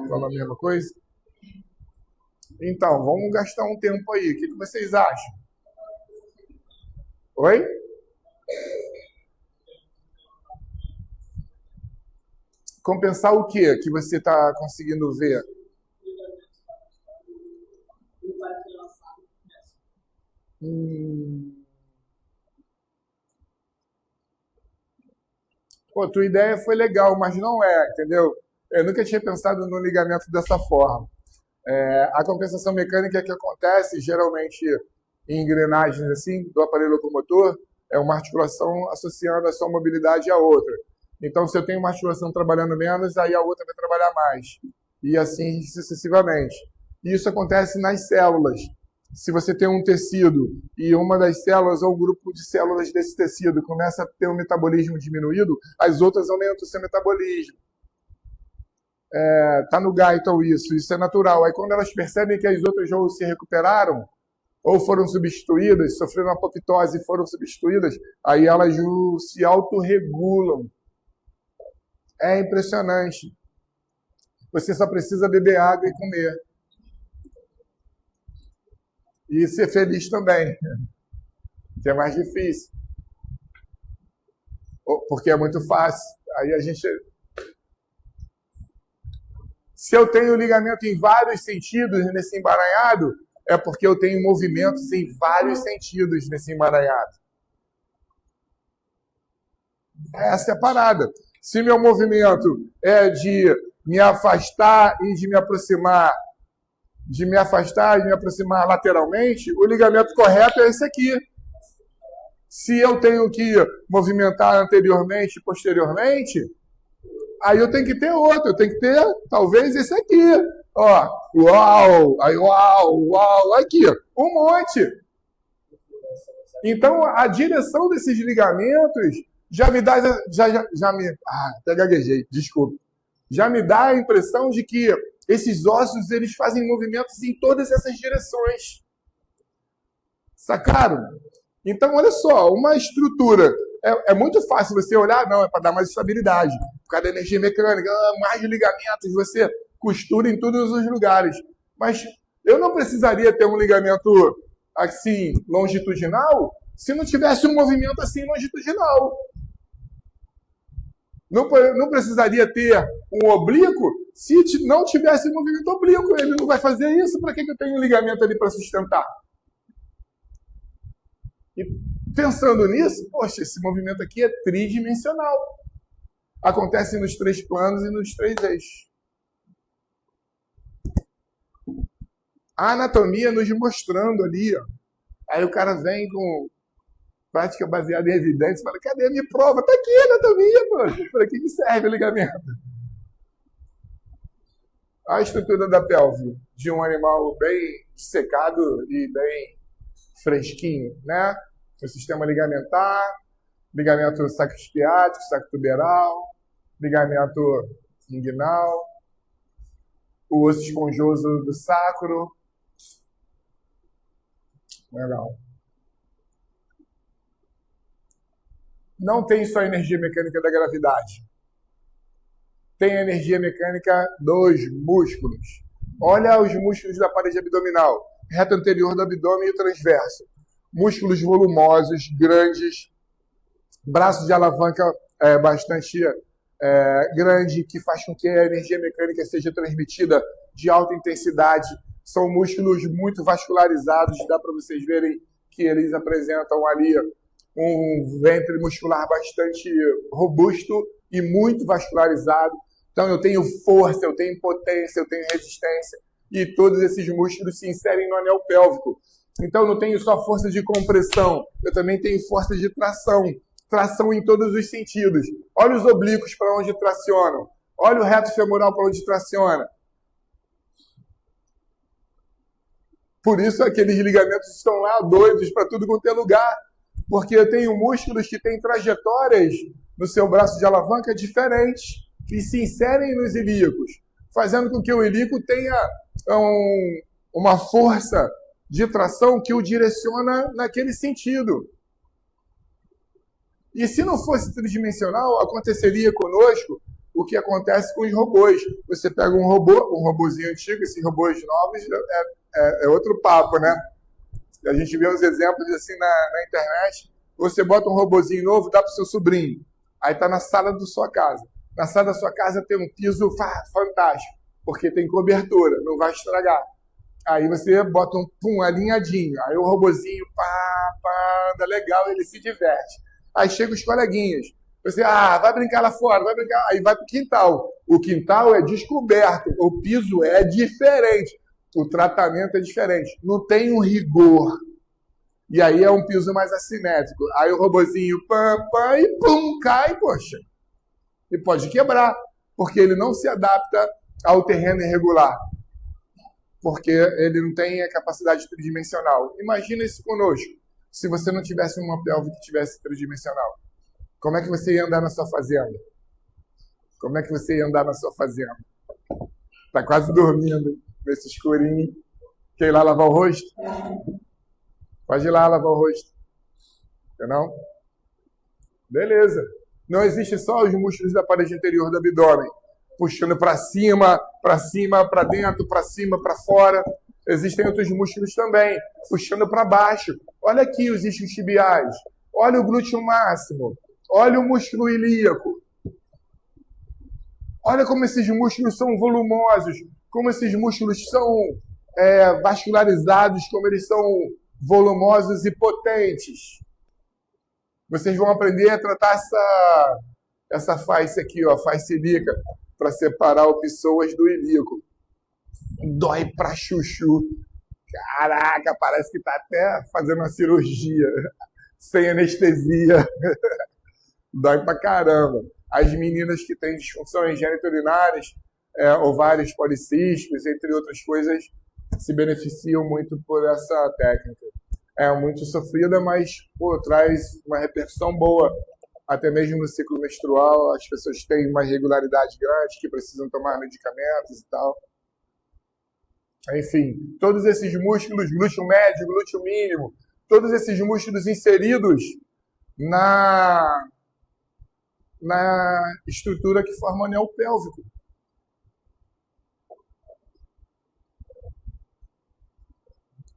Falou a mesma coisa? Então, vamos gastar um tempo aí. O que vocês acham? Oi? Compensar o que que você está conseguindo ver? Hum, Pô, tua ideia foi legal, mas não é, entendeu? Eu nunca tinha pensado no ligamento dessa forma. A compensação mecânica que acontece geralmente em engrenagens assim do aparelho locomotor é uma articulação associando a sua mobilidade à outra. Então, se eu tenho uma articulação trabalhando menos, aí a outra vai trabalhar mais. E assim sucessivamente. E isso acontece nas células. Se você tem um tecido e uma das células ou um grupo de células desse tecido começa a ter um metabolismo diminuído, as outras aumentam o seu metabolismo. Tá no Guyton isso é natural. Aí quando elas percebem que as outras já se recuperaram, ou foram substituídas, sofreram apoptose e foram substituídas, aí elas se autorregulam. É impressionante. Você só precisa beber água e comer. E ser feliz também, que é mais difícil. Porque é muito fácil. Aí a gente... Se eu tenho ligamento em vários sentidos nesse emaranhado, é porque eu tenho movimentos em vários sentidos nesse emaranhado. Essa é a parada. Se meu movimento é de me afastar e de me aproximar, lateralmente, o ligamento correto é esse aqui. Se eu tenho que movimentar anteriormente e posteriormente, aí eu tenho que ter outro. Eu tenho que ter, talvez, esse aqui. Ó, uau, aí uau, aqui, um monte. Então, a direção desses ligamentos já me dá, até gaguejei, desculpa. Já me dá a impressão de que esses ossos, eles fazem movimentos em todas essas direções. Sacaram? Então, olha só, uma estrutura. É muito fácil você olhar, não, é para dar mais estabilidade. Por causa da energia mecânica, mais ligamentos, você costura em todos os lugares. Mas eu não precisaria ter um ligamento assim, longitudinal, se não tivesse um movimento assim, longitudinal. Não precisaria ter um oblíquo se não tivesse um movimento oblíquo. Ele não vai fazer isso, para que eu tenho um ligamento ali para sustentar? E pensando nisso, poxa, esse movimento aqui é tridimensional. Acontece nos 3 planos e nos 3 eixos. A anatomia nos mostrando ali, ó. Aí o cara vem com prática baseada em evidências e fala, cadê? Me prova. Tá aqui a anatomia, pô. Para que serve o ligamento? A estrutura da pelve de um animal bem secado e bem fresquinho, né? O sistema ligamentar, ligamento sacroesquiático, sacrotuberal, ligamento inguinal, o osso esponjoso do sacro. Legal. Não tem só a energia mecânica da gravidade. Tem a energia mecânica dos músculos. Olha os músculos da parede abdominal, reto anterior do abdômen e o transverso. Músculos volumosos, grandes, braço de alavanca bastante grande, que faz com que a energia mecânica seja transmitida de alta intensidade. São músculos muito vascularizados, dá para vocês verem que eles apresentam ali um ventre muscular bastante robusto e muito vascularizado. Então eu tenho força, eu tenho potência, eu tenho resistência, e todos esses músculos se inserem no anel pélvico. Então eu não tenho só força de compressão, eu também tenho força de tração. Tração em todos os sentidos. Olha os oblíquos para onde tracionam. Olha o reto femoral para onde traciona. Por isso aqueles ligamentos estão lá doidos para tudo quanto é lugar. Porque eu tenho músculos que têm trajetórias no seu braço de alavanca diferentes e se inserem nos ilíacos, fazendo com que o ilíaco tenha uma força de tração que o direciona naquele sentido. E se não fosse tridimensional, aconteceria conosco o que acontece com os robôs. Você pega um robôzinho antigo, esses robôs novos, é outro papo, né? A gente vê uns exemplos assim na internet. Você bota um robôzinho novo, dá para o seu sobrinho. Aí está na sala da sua casa. Na sala da sua casa tem um piso fantástico, porque tem cobertura, não vai estragar. Aí você bota alinhadinho. Aí o robozinho, anda legal, ele se diverte. Aí chega os coleguinhas. Você, vai brincar lá fora, vai brincar. Aí vai pro quintal. O quintal é descoberto, o piso é diferente, o tratamento é diferente. Não tem um rigor. E aí é um piso mais assimétrico. Aí o robozinho, e pum, cai, poxa. E pode quebrar, porque ele não se adapta ao terreno irregular. Porque ele não tem a capacidade tridimensional. Imagina isso conosco. Se você não tivesse uma pelve que tivesse tridimensional, como é que você ia andar na sua fazenda? Como é que você ia andar na sua fazenda? Tá quase dormindo nesse escurinho. Quer ir lá lavar o rosto? Pode ir lá lavar o rosto. Não? Beleza. Não existe só os músculos da parede anterior do abdômen, puxando para cima, para dentro, para cima, para fora. Existem outros músculos também, puxando para baixo. Olha aqui os isquios tibiais. Olha o glúteo máximo. Olha o músculo ilíaco. Olha como esses músculos são volumosos, como esses músculos são vascularizados, como eles são volumosos e potentes. Vocês vão aprender a tratar essa face aqui, ó, face ilíaca, para separar o psoas do ilíaco. Dói pra chuchu. Caraca, parece que tá até fazendo uma cirurgia sem anestesia. Dói pra caramba. As meninas que têm disfunções geniturinárias, ovários policísticos, entre outras coisas, se beneficiam muito por essa técnica. É muito sofrida, mas traz uma repercussão boa. Até mesmo no ciclo menstrual, as pessoas têm uma irregularidade grande, que precisam tomar medicamentos e tal. Enfim, todos esses músculos, glúteo médio, glúteo mínimo, todos esses músculos inseridos na estrutura que forma o anel pélvico.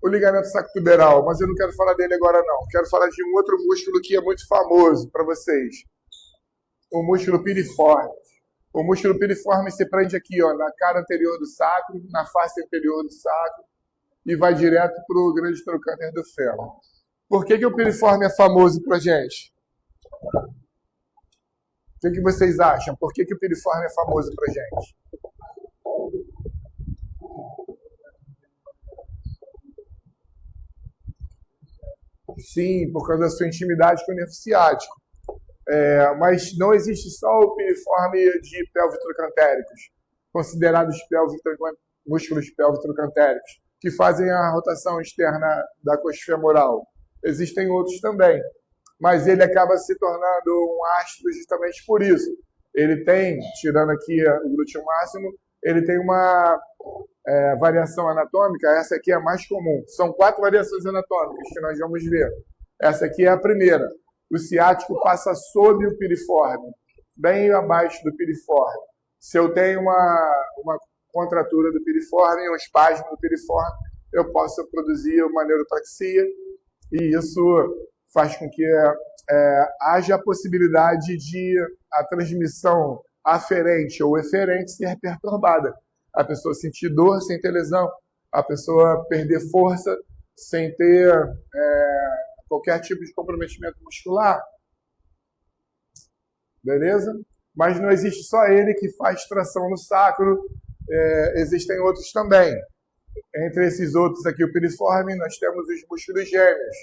O ligamento sacrotuberal, mas eu não quero falar dele agora não. Quero falar de um outro músculo que é muito famoso para vocês. O músculo piriforme. O músculo piriforme se prende aqui, ó, na cara anterior do sacro, na face anterior do sacro e vai direto para o grande trocânter do fêmur. Por que o piriforme é famoso para a gente? O que vocês acham? Por que o piriforme é famoso para a gente? Sim, por causa da sua intimidade com o nervo ciático. Mas não existe só o piriforme de pelvitrocantéricos, considerados músculos pelvitrocantéricos, que fazem a rotação externa da coxa femoral. Existem outros também, mas ele acaba se tornando um astro justamente por isso. Ele tem, tirando aqui o glúteo máximo, ele tem uma variação anatômica, essa aqui é a mais comum. São 4 variações anatômicas que nós vamos ver. Essa aqui é a primeira. O ciático passa sob o piriforme, bem abaixo do piriforme. Se eu tenho uma contratura do piriforme, um espasmo do piriforme, eu posso produzir uma neuropraxia e isso faz com que haja a possibilidade de a transmissão aferente ou eferente ser perturbada. A pessoa sentir dor sem ter lesão, a pessoa perder força sem ter qualquer tipo de comprometimento muscular. Beleza? Mas não existe só ele que faz tração no sacro, existem outros também. Entre esses outros aqui, o piriforme, nós temos os músculos gêmeos,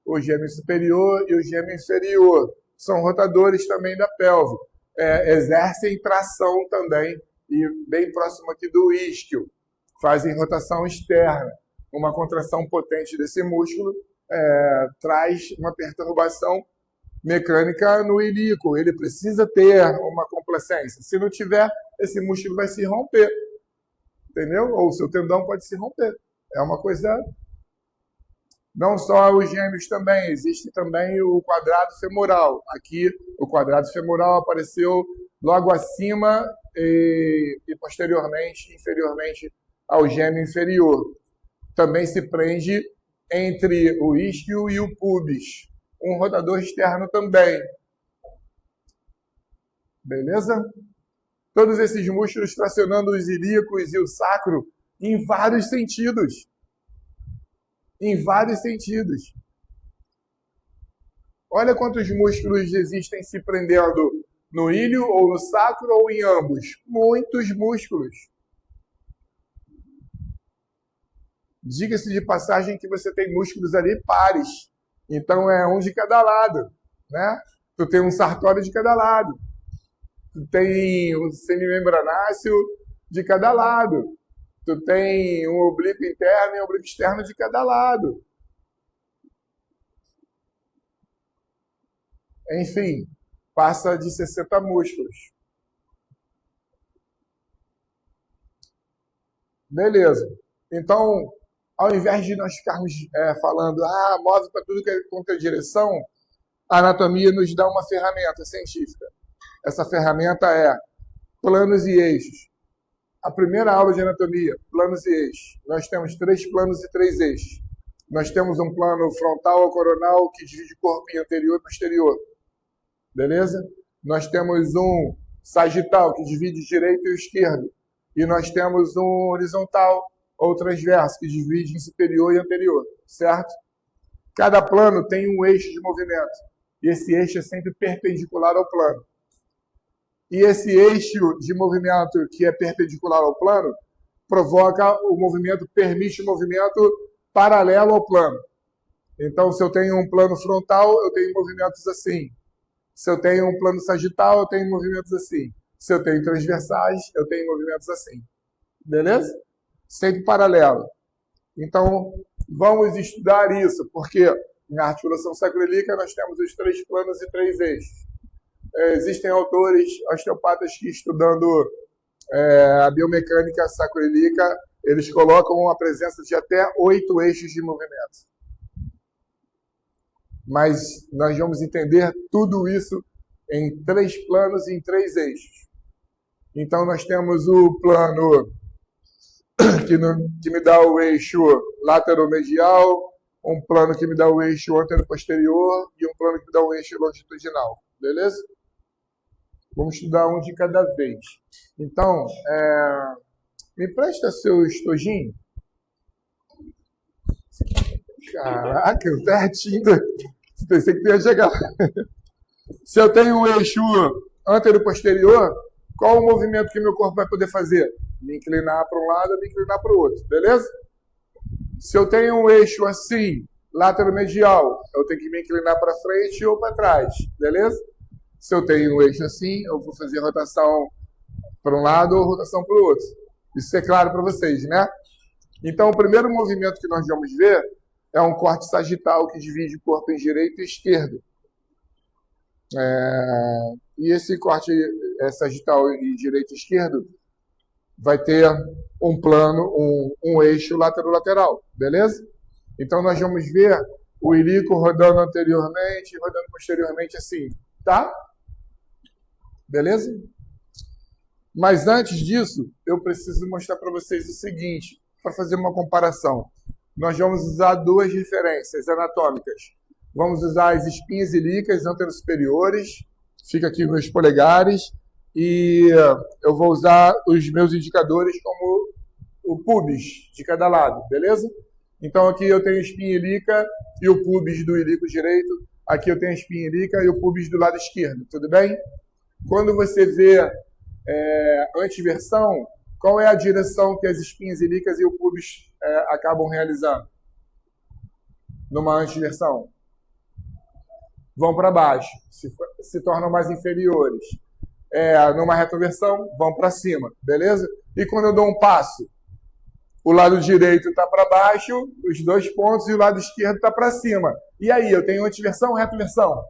o gêmeo superior e o gêmeo inferior. São rotadores também da pelve. Exercem tração também, e bem próximo aqui do isquio. Fazem rotação externa. Uma contração potente desse músculo traz uma perturbação mecânica no ilíaco. Ele precisa ter uma complacência. Se não tiver, esse músculo vai se romper. Entendeu? Ou o seu tendão pode se romper. É uma coisa... Não só os gêmeos também, existe também o quadrado femoral. Aqui, o quadrado femoral apareceu logo acima e posteriormente, inferiormente ao gêmeo inferior. Também se prende entre o isquio e o pubis. Um rotador externo também. Beleza? Todos esses músculos tracionando os ilíacos e o sacro em vários sentidos. Em vários sentidos. Olha quantos músculos existem se prendendo no ilho, ou no sacro, ou em ambos. Muitos músculos. Diga-se de passagem que você tem músculos ali pares. Então é um de cada lado, né? Tu tem um sartório de cada lado. Tu tem um semimembranáceo de cada lado. Tu tem um oblíquo interno e um oblíquo externo de cada lado. Enfim, passa de 60 músculos. Beleza. Então, ao invés de nós ficarmos falando, move para tudo que é contra a direção, a anatomia nos dá uma ferramenta científica. Essa ferramenta é planos e eixos. a primeira aula de anatomia, planos e eixos. Nós temos 3 planos e 3 eixos. Nós temos um plano frontal ou coronal que divide o corpo em anterior e posterior. Beleza? Nós temos um sagital que divide direito e esquerdo. E nós temos um horizontal ou transverso que divide em superior e anterior. Certo? Cada plano tem um eixo de movimento. E esse eixo é sempre perpendicular ao plano. E esse eixo de movimento que é perpendicular ao plano provoca o movimento, permite o movimento paralelo ao plano. Então, se eu tenho um plano frontal, eu tenho movimentos assim. Se eu tenho um plano sagital, eu tenho movimentos assim. Se eu tenho transversais, eu tenho movimentos assim. Beleza? Sempre paralelo. Então, vamos estudar isso, porque na articulação sacroiliaca nós temos os 3 planos e 3 eixos. Existem autores, osteopatas, que estudando a biomecânica sacroiliaca, eles colocam a presença de até 8 eixos de movimento. Mas nós vamos entender tudo isso em 3 planos e em 3 eixos. Então, nós temos o plano que me dá o eixo lateromedial, um plano que me dá o eixo antero-posterior e um plano que me dá o eixo longitudinal. Beleza? Vamos estudar um de cada vez. Então, me presta seu estojinho. Caraca, pertinho. Pensei que ia chegar. Se eu tenho um eixo antero-posterior, qual o movimento que meu corpo vai poder fazer? Me inclinar para um lado, me inclinar para o outro. Beleza? Se eu tenho um eixo assim, lateromedial, eu tenho que me inclinar para frente ou para trás. Beleza? Se eu tenho um eixo assim, eu vou fazer rotação para um lado ou rotação para o outro. Isso é claro para vocês, né? Então, o primeiro movimento que nós vamos ver é um corte sagital que divide o corpo em direito e esquerdo. E esse corte sagital em direito e esquerdo vai ter um plano, um eixo lateral-lateral, beleza? Então, nós vamos ver o ilíaco rodando anteriormente e rodando posteriormente assim, tá? Beleza? Mas antes disso, eu preciso mostrar para vocês o seguinte, para fazer uma comparação. Nós vamos usar 2 referências anatômicas. Vamos usar as espinhas ilíacas anterosuperiores, fica aqui meus polegares, e eu vou usar os meus indicadores como o pubis de cada lado, beleza? Então aqui eu tenho a espinha ilíaca e o pubis do ilíaco direito, aqui eu tenho a espinha ilíaca e o pubis do lado esquerdo, tudo bem? Quando você vê antiversão, qual é a direção que as espinhas ilíacas e o pubis acabam realizando? Numa antiversão? Vão para baixo, se tornam mais inferiores. Numa retroversão, vão para cima, beleza? E quando eu dou um passo, o lado direito está para baixo, os 2 pontos, e o lado esquerdo está para cima. E aí, eu tenho antiversão ou retroversão?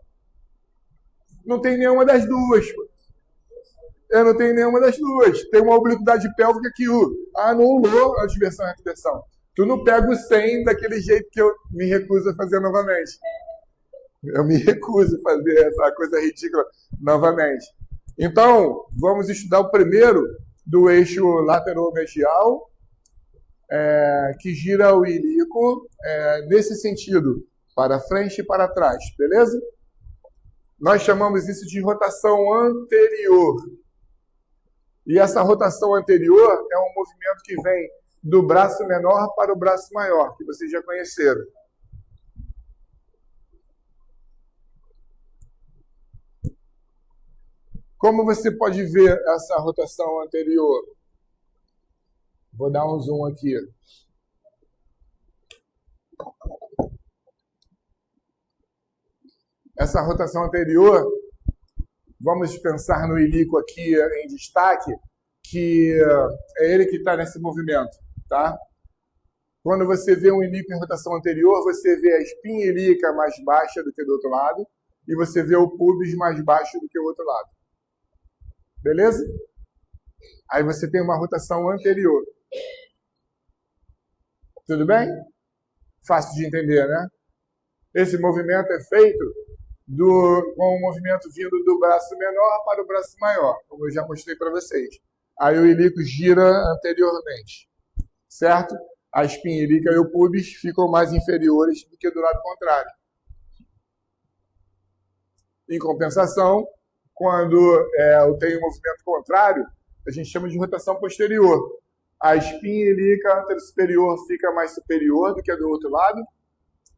Não tem nenhuma das duas. Eu não tenho nenhuma das duas. Tem uma obliquidade pélvica que anulou a antiversão e a retroversão. Tu não pega o 100 daquele jeito que eu me recuso a fazer novamente. Eu me recuso a fazer essa coisa ridícula novamente. Então, vamos estudar o primeiro do eixo lateromedial, que gira o ilíaco nesse sentido, para frente e para trás, beleza? Nós chamamos isso de rotação anterior. E essa rotação anterior é um movimento que vem do braço menor para o braço maior, que vocês já conheceram. Como você pode ver essa rotação anterior? Vou dar um zoom aqui. Essa rotação anterior, vamos pensar no ilíaco aqui em destaque, que é ele que está nesse movimento, tá? Quando você vê um ilíaco em rotação anterior, você vê a espinha ilíaca mais baixa do que do outro lado, e você vê o pubis mais baixo do que o outro lado. Beleza? Aí você tem uma rotação anterior. Tudo bem? Fácil de entender, né? Esse movimento é feito com o movimento vindo do braço menor para o braço maior, como eu já mostrei para vocês. Aí o ilíaco gira anteriormente, certo? A espinha ilíaca e o pubis ficam mais inferiores do que do lado contrário. Em compensação, quando eu tenho um movimento contrário, a gente chama de rotação posterior. A espinha ilíaca anterosuperior fica mais superior do que a do outro lado,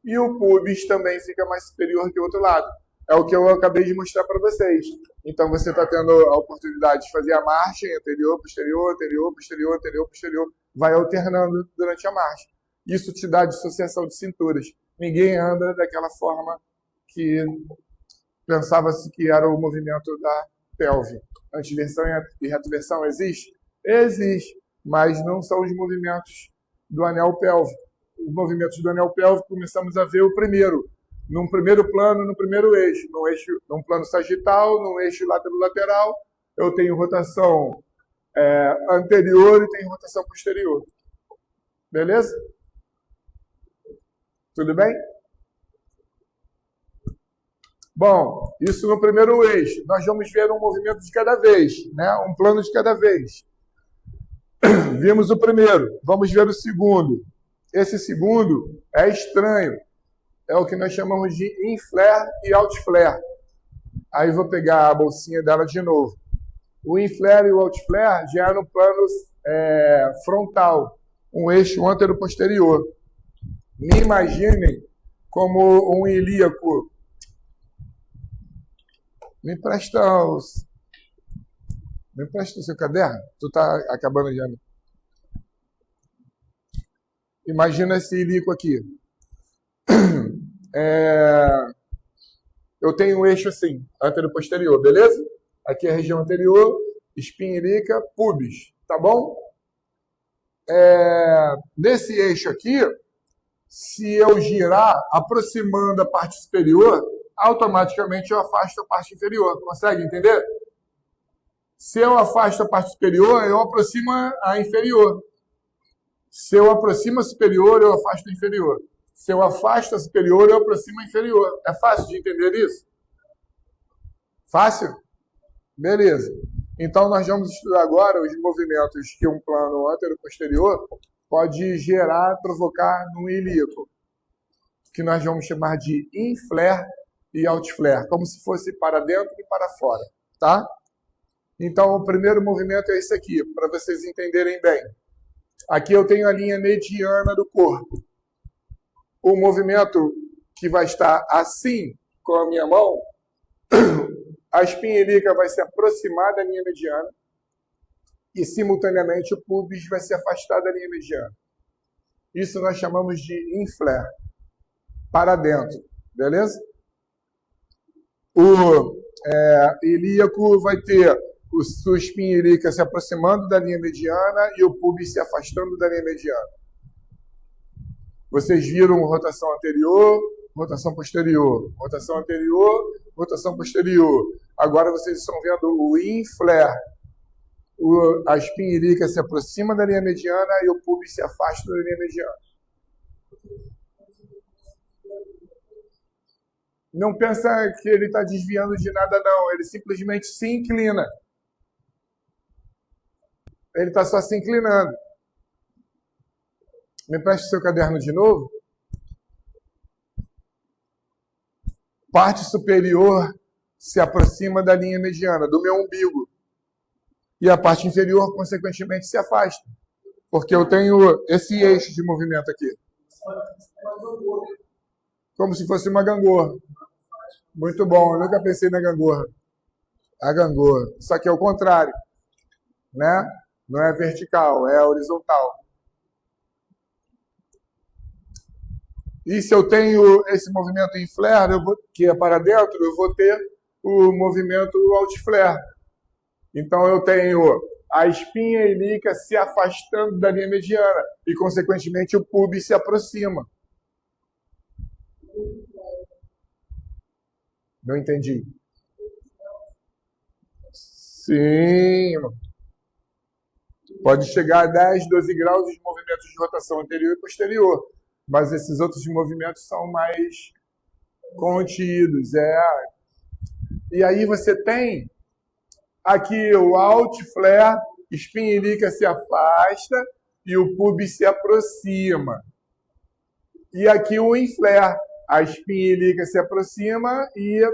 e o pubis também fica mais superior que o outro lado. É o que eu acabei de mostrar para vocês. Então você está tendo a oportunidade de fazer a marcha em anterior, posterior, anterior, posterior, anterior, posterior. Vai alternando durante a marcha. Isso te dá dissociação de cinturas. Ninguém anda daquela forma que pensava-se que era o movimento da pelve. Antiversão e retroversão existe? Existe, mas não são os movimentos do anel pélvico. Os movimentos do anel pélvico começamos a ver o primeiro, num primeiro plano, no primeiro eixo, num plano sagital, num eixo lateral, eu tenho rotação anterior e tenho rotação posterior. Beleza? Tudo bem? Bom, isso no primeiro eixo. Nós vamos ver um movimento de cada vez, né? Um plano de cada vez. Vimos o primeiro, vamos ver o segundo. Esse segundo é estranho. É o que nós chamamos de in-flare e out-flare. Aí vou pegar a bolsinha dela de novo. O in-flare e o out-flare já é no plano frontal, um eixo antero-posterior. Me imaginem como um ilíaco. Me empresta o seu caderno. Tu está acabando de ano. Imagina esse ilíaco aqui. Eu tenho um eixo assim, antero-posterior, beleza? Aqui é a região anterior, espinha ilíaca, pubis, tá bom? Nesse eixo aqui, se eu girar aproximando a parte superior, automaticamente eu afasto a parte inferior. Consegue entender? Se eu afasto a parte superior, eu aproximo a inferior. Se eu aproximo a superior, eu afasto a inferior. Se eu afasto a superior, eu aproximo a inferior. É fácil de entender isso? Fácil? Beleza. Então, nós vamos estudar agora os movimentos que um plano antero-posterior pode gerar, provocar no ilíaco, que nós vamos chamar de in-flare e out-flare, como se fosse para dentro e para fora, tá? Então, o primeiro movimento é esse aqui, para vocês entenderem bem. Aqui eu tenho a linha mediana do corpo. O movimento que vai estar assim com a minha mão, a espinha ilíaca vai se aproximar da linha mediana e, simultaneamente, o pubis vai se afastar da linha mediana. Isso nós chamamos de in-flare, para dentro, beleza? O ilíaco vai ter sua espinha ilíaca se aproximando da linha mediana e o pubis se afastando da linha mediana. Vocês viram rotação anterior, rotação posterior, rotação anterior, rotação posterior. Agora vocês estão vendo o in-flare. A espinha ilíaca se aproxima da linha mediana e o pubis se afasta da linha mediana. Não pensa que ele está desviando de nada, não. Ele simplesmente se inclina. Ele está só se inclinando. Me preste seu caderno de novo. Parte superior se aproxima da linha mediana, do meu umbigo. E a parte inferior, consequentemente, se afasta. Porque eu tenho esse eixo de movimento aqui. Como se fosse uma gangorra. Muito bom, eu nunca pensei na gangorra. A gangorra. Só que é o contrário. Né? Não é vertical, é horizontal. E se eu tenho esse movimento in flare, que é para dentro, eu vou ter o movimento out flare. Então eu tenho a espinha ilíaca se afastando da linha mediana e, consequentemente, o pubis se aproxima. Não entendi. Sim. Pode chegar a 10, 12 graus de movimentos de rotação anterior e posterior. Mas esses outros movimentos são mais contidos. E aí você tem aqui o out flare espinha ilíaca se afasta e o pubis se aproxima. E aqui o inflare. A espinha ilíaca se aproxima e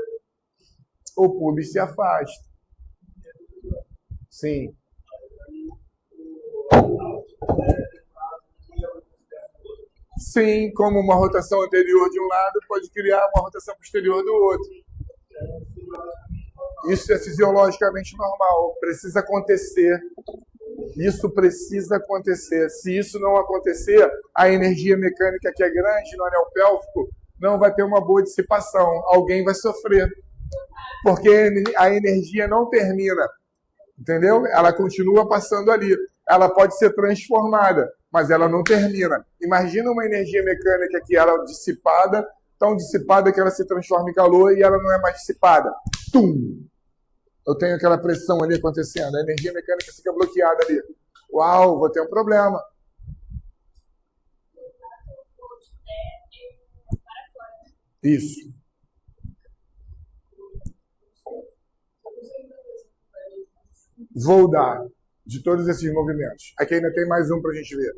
o pubis se afasta. Sim. Sim, como uma rotação anterior de um lado pode criar uma rotação posterior do outro. Isso é fisiologicamente normal, precisa acontecer. Isso precisa acontecer. Se isso não acontecer, a energia mecânica que é grande no anel pélvico não vai ter uma boa dissipação. Alguém vai sofrer. Porque a energia não termina. Entendeu? Ela continua passando ali. Ela pode ser transformada, mas ela não termina. Imagina uma energia mecânica que ela é dissipada, tão dissipada que ela se transforma em calor e ela não é mais dissipada. Tum! Eu tenho aquela pressão ali acontecendo, a energia mecânica fica bloqueada ali. Uau, vou ter um problema. Isso. Vou dar de todos esses movimentos. Aqui ainda tem mais um para a gente ver.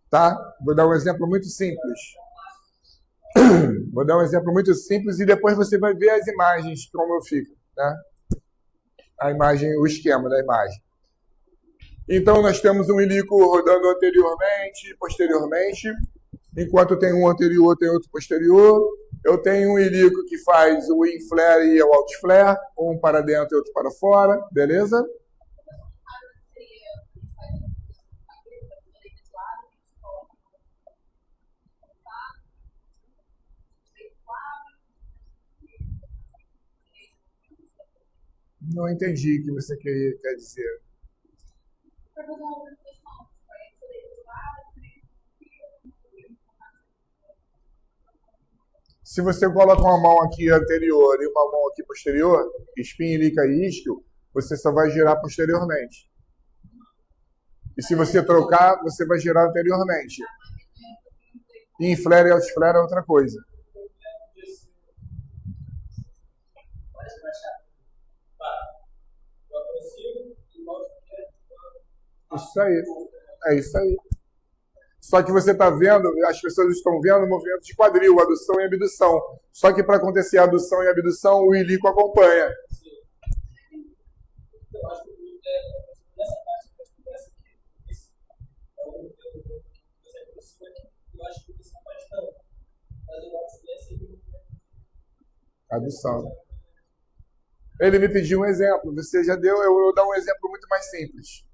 Tá? Vou dar um exemplo muito simples. Vou dar um exemplo muito simples e depois você vai ver as imagens, como eu fico. Né? A imagem, o esquema da imagem. Então, nós temos um ilíaco rodando anteriormente e posteriormente. Enquanto tem um anterior, tem outro posterior. Eu tenho um ilíaco que faz o inflare e o outflare, um para dentro e outro para fora. Beleza? Não entendi o que você quer dizer. Se você coloca uma mão aqui anterior e uma mão aqui posterior, espinha ilíaca e isquio, você só vai girar posteriormente. E se você trocar, você vai girar anteriormente. Inflare e outflare é outra coisa. Isso aí. É isso aí. Só que você está vendo, as pessoas estão vendo o movimento de quadril, adução e abdução. Só que para acontecer a adução e a abdução, o ilíaco acompanha. Adução. Ele me pediu um exemplo. Você já deu, eu vou dar um exemplo muito mais simples.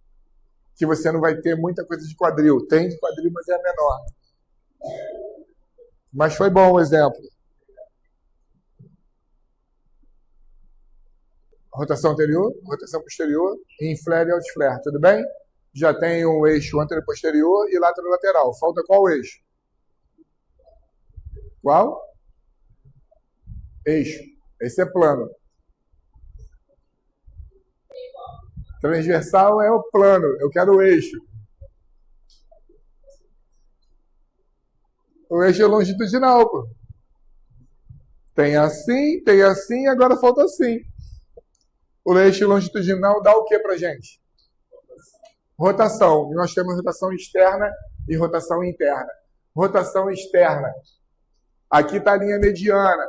Que você não vai ter muita coisa de quadril. Tem de quadril, mas é menor. Mas foi bom o exemplo. Rotação anterior, rotação posterior, inflare e outflare, tudo bem? Já tem o eixo anterior posterior e lateral. Falta qual eixo? Qual? Eixo. Esse é plano. Transversal é o plano, eu quero o eixo. O eixo é longitudinal, pô. Tem assim, agora falta assim. O eixo longitudinal dá o que pra gente? Rotação. E nós temos rotação externa e rotação interna. Rotação externa. Aqui está a linha mediana.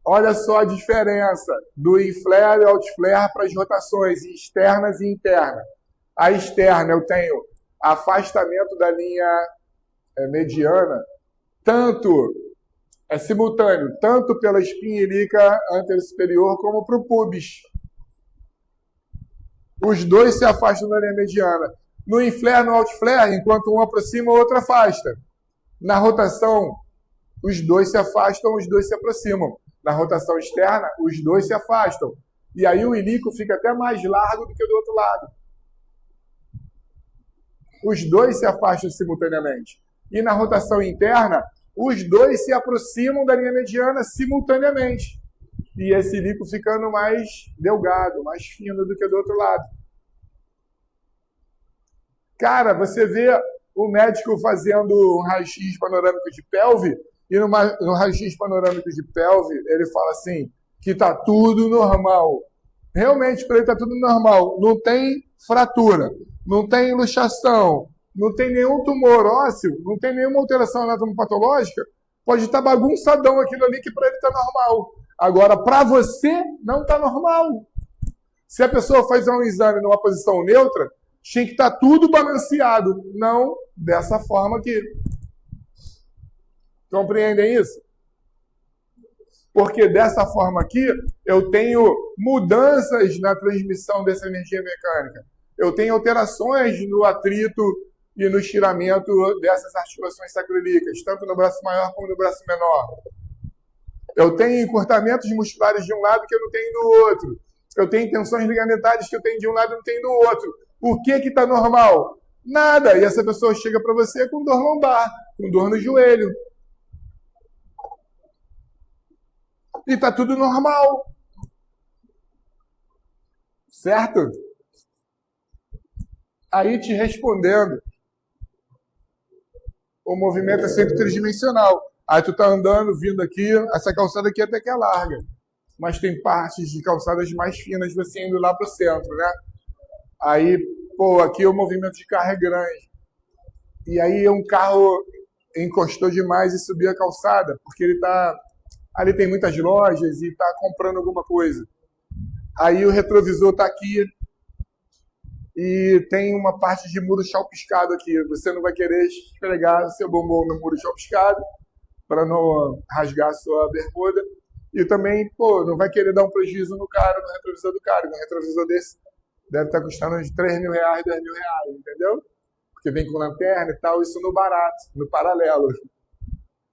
Olha só a diferença do inflare e outflare para as rotações externas e internas. A externa eu tenho afastamento da linha mediana, é simultâneo, tanto pela espinha ilíaca anterior superior como para o pubis. Os dois se afastam da linha mediana. No inflare e no outflare, enquanto um aproxima, o outro afasta. Na rotação, os dois se afastam, os dois se aproximam. Na rotação externa, os dois se afastam. E aí o ilíaco fica até mais largo do que do outro lado. Os dois se afastam simultaneamente. E na rotação interna, os dois se aproximam da linha mediana simultaneamente. E esse ilíaco ficando mais delgado, mais fino do que do outro lado. Cara, você vê o médico fazendo um raio-x panorâmico de pelve, e no raio-x panorâmico de pelve, ele fala assim, que está tudo normal. Realmente, para ele está tudo normal. Não tem fratura, não tem luxação, não tem nenhum tumor ósseo, não tem nenhuma alteração anatomopatológica, pode estar bagunçadão aquilo ali que para ele está normal. Agora, para você, não está normal. Se a pessoa faz um exame numa posição neutra, tinha que estar tudo balanceado. Não dessa forma aqui. Compreendem isso? Porque dessa forma aqui, eu tenho mudanças na transmissão dessa energia mecânica. Eu tenho alterações no atrito e no estiramento dessas articulações sacroiliacas, tanto no braço maior como no braço menor. Eu tenho encurtamentos musculares de um lado que eu não tenho do outro. Eu tenho tensões ligamentares que eu tenho de um lado e não tenho do outro. Por que está normal? Nada. E essa pessoa chega para você com dor lombar, com dor no joelho. E está tudo normal. Certo? Aí te respondendo, o movimento é sempre tridimensional. Aí tu tá andando, vindo aqui, essa calçada aqui até que é larga. Mas tem partes de calçadas mais finas, você indo lá pro centro, né? Aí, pô, aqui o movimento de carro é grande. E aí um carro encostou demais e subiu a calçada, porque ele tá... Ali tem muitas lojas e tá comprando alguma coisa. Aí o retrovisor tá aqui e tem uma parte de muro chalpiscado aqui. Você não vai querer esfregar seu bumbum no muro chalpiscado para não rasgar a sua bermuda. E também, pô, não vai querer dar um prejuízo no cara, no retrovisor do cara. Um retrovisor desse deve estar custando uns 3 mil reais, 10 mil reais, entendeu? Porque vem com lanterna e tal, isso no barato, no paralelo.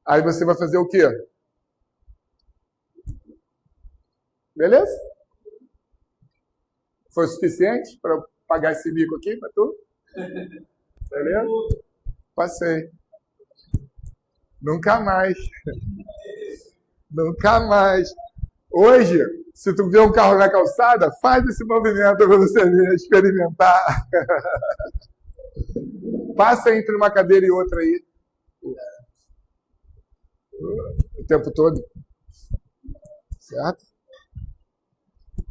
Aí você vai fazer o quê? Beleza? Foi o suficiente para eu pagar esse bico aqui para tu? Beleza? Passei. Nunca mais. Nunca mais. Hoje, se tu vê um carro na calçada, faz esse movimento para você ver, experimentar. Passa entre uma cadeira e outra aí. O tempo todo. Certo?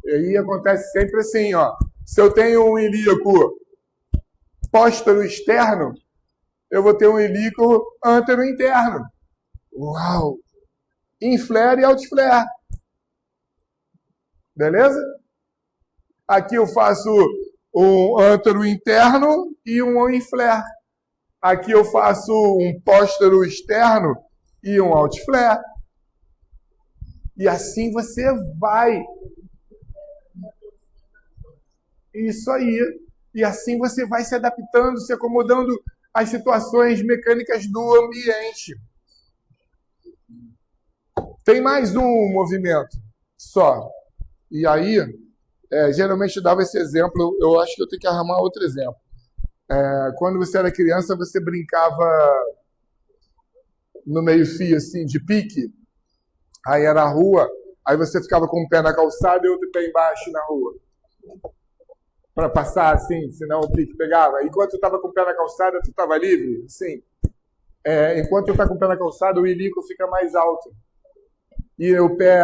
E aí acontece sempre assim, ó. Se eu tenho um ilíaco póstero externo, eu vou ter um ilíaco antero interno. Uau! Inflare e outflare. Beleza? Aqui eu faço um antero interno e um inflare. Aqui eu faço um póstero externo e um outflare. E assim você vai. Isso aí. E assim você vai se adaptando, se acomodando às situações mecânicas do ambiente. Tem mais um movimento só. E aí, geralmente eu dava esse exemplo, eu acho que eu tenho que arrumar outro exemplo. Quando você era criança, você brincava no meio-fio, assim, de pique. Aí era a rua, aí você ficava com um pé na calçada e outro pé embaixo na rua. Para passar assim, senão o pique pegava. Enquanto tu estava com o pé na calçada, tu estava livre, assim. Enquanto tu está com o pé na calçada, o ilíaco fica mais alto. E o pé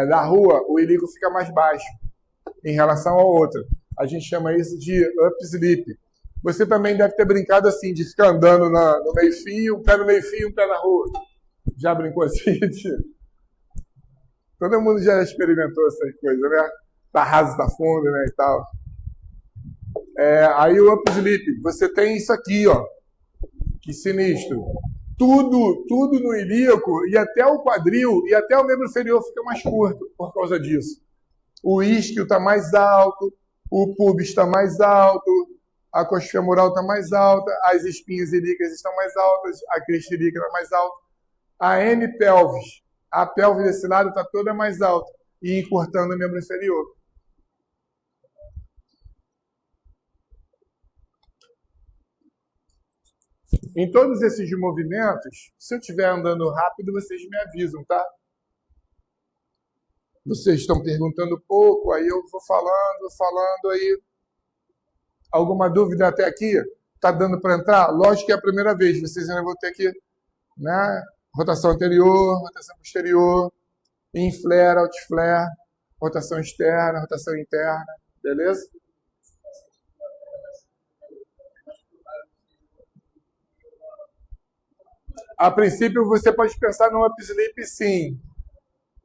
da rua, o ilíaco fica mais baixo em relação ao outro. A gente chama isso de up slip. Você também deve ter brincado assim, de ficar andando no meio-fio, um pé no meio-fio, um pé na rua. Já brincou assim? Todo mundo já experimentou essas coisas, né? Tá raso, tá fundo, né, e tal. Aí o up slip, você tem isso aqui, ó. Que sinistro. Tudo no ilíaco, e até o quadril, e até o membro inferior fica mais curto por causa disso. O isquio está mais alto, o pubis está mais alto, a coxa femoral está mais alta, as espinhas ilíacas estão mais altas, a crista ilíaca está mais alta. A hemipelvis, a pelve desse lado está toda mais alta, e encurtando o membro inferior. Em todos esses movimentos, se eu estiver andando rápido, vocês me avisam, tá? Vocês estão perguntando pouco, aí eu vou falando, aí... Alguma dúvida até aqui? Tá dando para entrar? Lógico que é a primeira vez, vocês ainda vão ter que, né? Rotação anterior, rotação posterior, inflare, outflare, rotação externa, rotação interna, beleza? A princípio, você pode pensar no upslip, sim.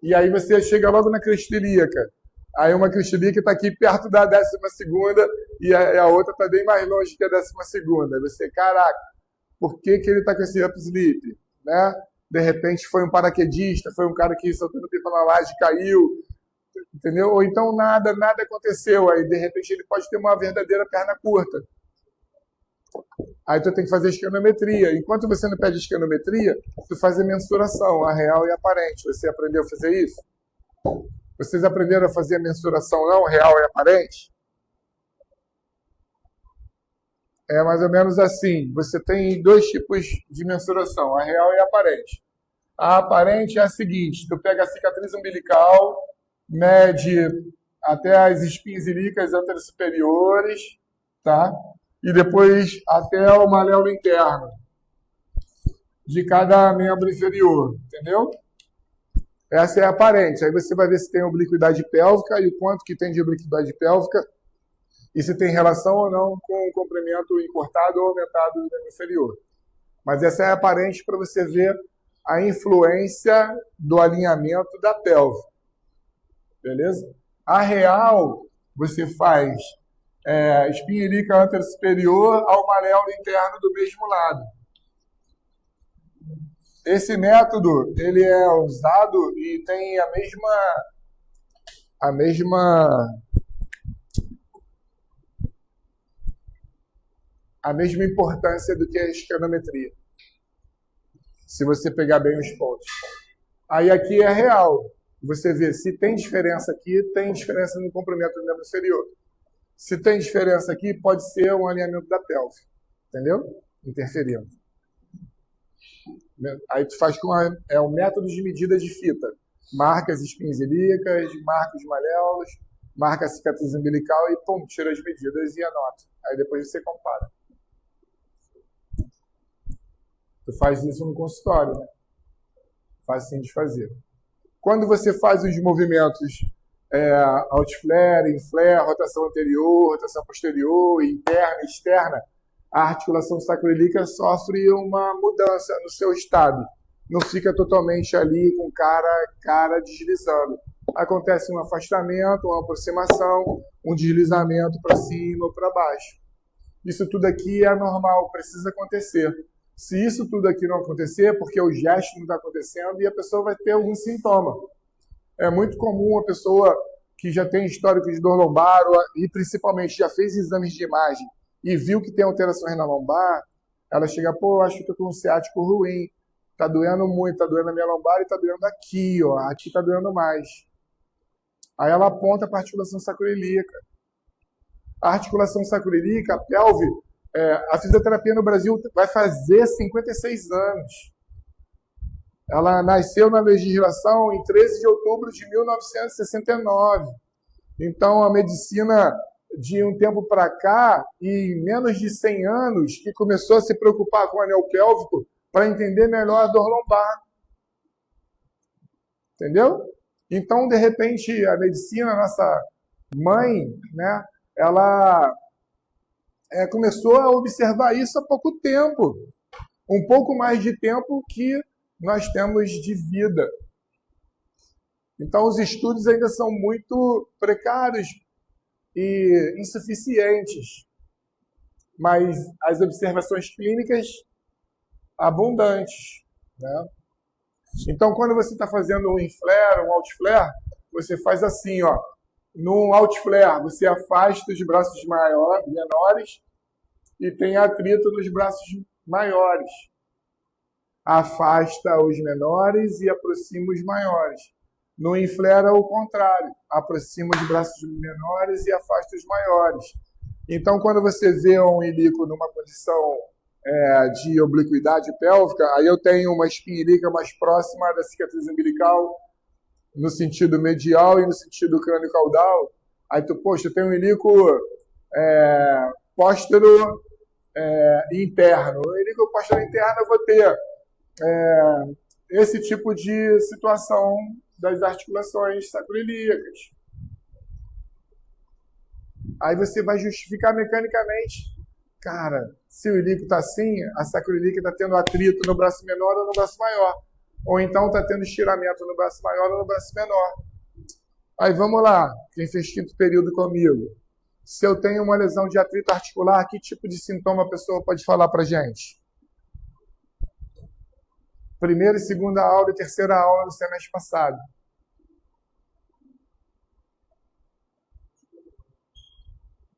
E aí você chega logo na crista ilíaca. Aí uma crista ilíaca está aqui perto da 12ª e a outra está bem mais longe que a 12ª. Aí você, caraca, por que ele está com esse upslip? Né? De repente foi um paraquedista, foi um cara que saltando pipa na laje caiu, entendeu? Ou então nada aconteceu. Aí de repente ele pode ter uma verdadeira perna curta. Aí tu tem que fazer escanometria. Enquanto você não pede escanometria, tu faz a mensuração, a real e a aparente. Você aprendeu a fazer isso? Vocês aprenderam a fazer a mensuração não, real e aparente? É mais ou menos assim. Você tem dois tipos de mensuração, a real e a aparente. A aparente é a seguinte, tu pega a cicatriz umbilical, mede até as espinhas ilíacas anterosuperiores, tá? E depois até o maléolo interno de cada membro inferior, entendeu? Essa é a aparente. Aí você vai ver se tem obliquidade pélvica e o quanto que tem de obliquidade pélvica e se tem relação ou não com o comprimento encurtado ou aumentado do membro inferior. Mas essa é a aparente para você ver a influência do alinhamento da pelve. Beleza? A real, você faz espinha ilíaca anterosuperior ao maléolo interno do mesmo lado. Esse método, ele é usado e tem a mesma importância do que a escanometria. Se você pegar bem os pontos. Aí aqui é real. Você vê se tem diferença aqui, tem diferença no comprimento do membro inferior. Se tem diferença aqui, pode ser um alinhamento da pelve. Entendeu? Interferindo. Aí tu faz com o método de medida de fita. Marca as espinhas ilíacas, marca os maléolos, marca a cicatriz umbilical e pum, tira as medidas e anota. Aí depois você compara. Tu faz isso no consultório, né? Facinho de fazer. Quando você faz os movimentos outflare, inflare, rotação anterior, rotação posterior, interna, externa, a articulação sacroiliaca sofre uma mudança no seu estado. Não fica totalmente ali com cara deslizando. Acontece um afastamento, uma aproximação, um deslizamento para cima ou para baixo. Isso tudo aqui é normal, precisa acontecer. Se isso tudo aqui não acontecer, porque o gesto não está acontecendo e a pessoa vai ter algum sintoma. É muito comum a pessoa que já tem histórico de dor lombar e principalmente já fez exames de imagem e viu que tem alterações na lombar, ela chega, pô, acho que estou com um ciático ruim, está doendo muito, está doendo a minha lombar e está doendo aqui, ó, aqui está doendo mais. Aí ela aponta para a articulação sacroiliaca. A articulação sacroiliaca, a pelve, a fisioterapia no Brasil vai fazer 56 anos. Ela nasceu na legislação em 13 de outubro de 1969. Então, a medicina de um tempo para cá, e menos de 100 anos, que começou a se preocupar com o anel pélvico para entender melhor a dor lombar. Entendeu? Então, de repente, a medicina, nossa mãe, né, ela começou a observar isso há pouco tempo. Um pouco mais de tempo que nós temos de vida. Então, os estudos ainda são muito precários e insuficientes, mas as observações clínicas abundantes, né? Então, quando você está fazendo um inflare, um outflare, você faz assim, ó. No outflare, você afasta os braços menores e tem atrito nos braços maiores. Afasta os menores e aproxima os maiores. No inflare é o contrário. Aproxima os braços menores e afasta os maiores. Então, quando você vê um ilíaco numa condição de obliquidade pélvica, aí eu tenho uma espinha ilíaca mais próxima da cicatriz umbilical, no sentido medial e no sentido crânio-caudal. Aí tu, poxa, eu tenho um ilíaco póstero interno. O ilíaco póstero interno eu vou ter esse tipo de situação das articulações sacroiliacas. Aí você vai justificar mecanicamente. Cara, Se o ilíaco está assim, a sacroiliaca está tendo atrito no braço menor ou no braço maior. Ou então está tendo estiramento no braço maior ou no braço menor. Aí vamos lá, quem fez quinto período comigo. Se eu tenho uma lesão de atrito articular, que tipo de sintoma a pessoa pode falar para a gente? Primeira e segunda aula e terceira aula do semestre passado.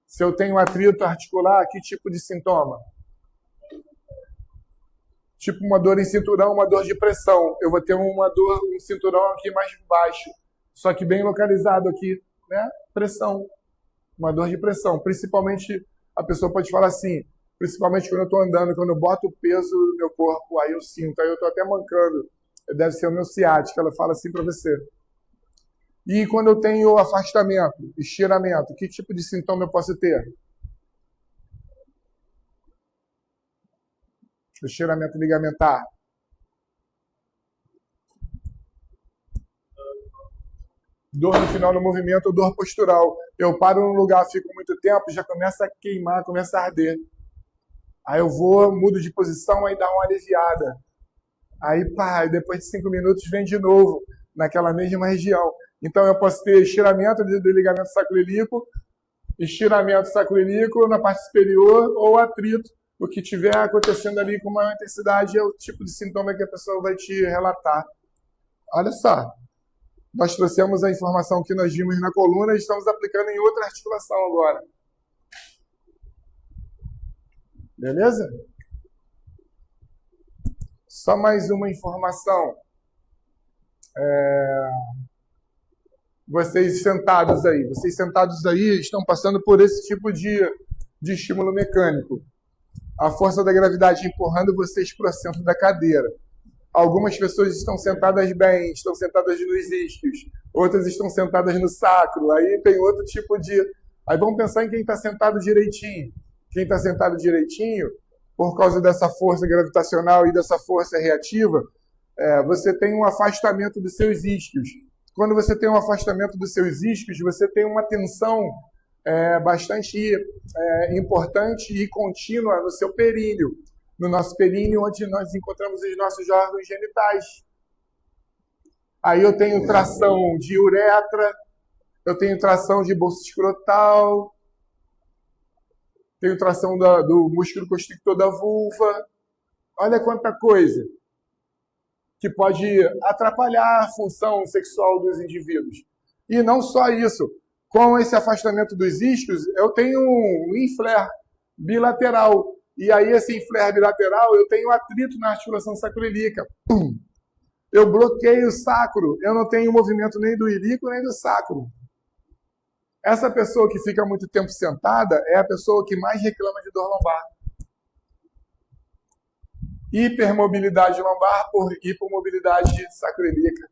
Se eu tenho atrito articular, que tipo de sintoma? Tipo uma dor em cinturão, uma dor de pressão. Eu vou ter uma dor, um cinturão aqui mais baixo, só que bem localizado aqui, né? Pressão. Uma dor de pressão. Principalmente, a pessoa pode falar assim, principalmente quando eu estou andando, quando eu boto o peso no meu corpo, aí eu sinto, aí eu estou até mancando. Deve ser o meu ciático, ela fala assim para você. E quando eu tenho afastamento, estiramento, que tipo de sintoma eu posso ter? Estiramento ligamentar. Dor no final do movimento ou dor postural. Eu paro num lugar, fico muito tempo, já começa a queimar, começa a arder. Aí eu vou, mudo de posição, aí dá uma aliviada. Aí, pá, depois de 5 minutos vem de novo, naquela mesma região. Então eu posso ter estiramento do ligamento sacroiliaco, estiramento sacroiliaco na parte superior ou atrito. O que estiver acontecendo ali com maior intensidade é o tipo de sintoma que a pessoa vai te relatar. Olha só, nós trouxemos a informação que nós vimos na coluna e estamos aplicando em outra articulação agora. Beleza? Só mais uma informação. Vocês sentados aí estão passando por esse tipo de estímulo mecânico. A força da gravidade empurrando vocês para o centro da cadeira. Algumas pessoas estão sentadas bem, estão sentadas nos isquios, outras estão sentadas no sacro, aí tem outro tipo de... Aí vamos pensar em quem está sentado direitinho. Quem está sentado direitinho, por causa dessa força gravitacional e dessa força reativa, você tem um afastamento dos seus isquios. Quando você tem um afastamento dos seus isquios, você tem uma tensão bastante importante e contínua no seu períneo. No nosso períneo, onde nós encontramos os nossos órgãos genitais. Aí eu tenho tração de uretra, eu tenho tração de bolsa escrotal, tenho tração do músculo constrictor da vulva. Olha quanta coisa que pode atrapalhar a função sexual dos indivíduos. E não só isso, com esse afastamento dos isquios, eu tenho um inflare bilateral. E aí, esse inflare bilateral, eu tenho atrito na articulação sacroiliaca. Pum! Eu bloqueio o sacro. Eu não tenho movimento nem do ilíaco, nem do sacro. Essa pessoa que fica muito tempo sentada é a pessoa que mais reclama de dor lombar. Hipermobilidade lombar por hipomobilidade sacroiliaca.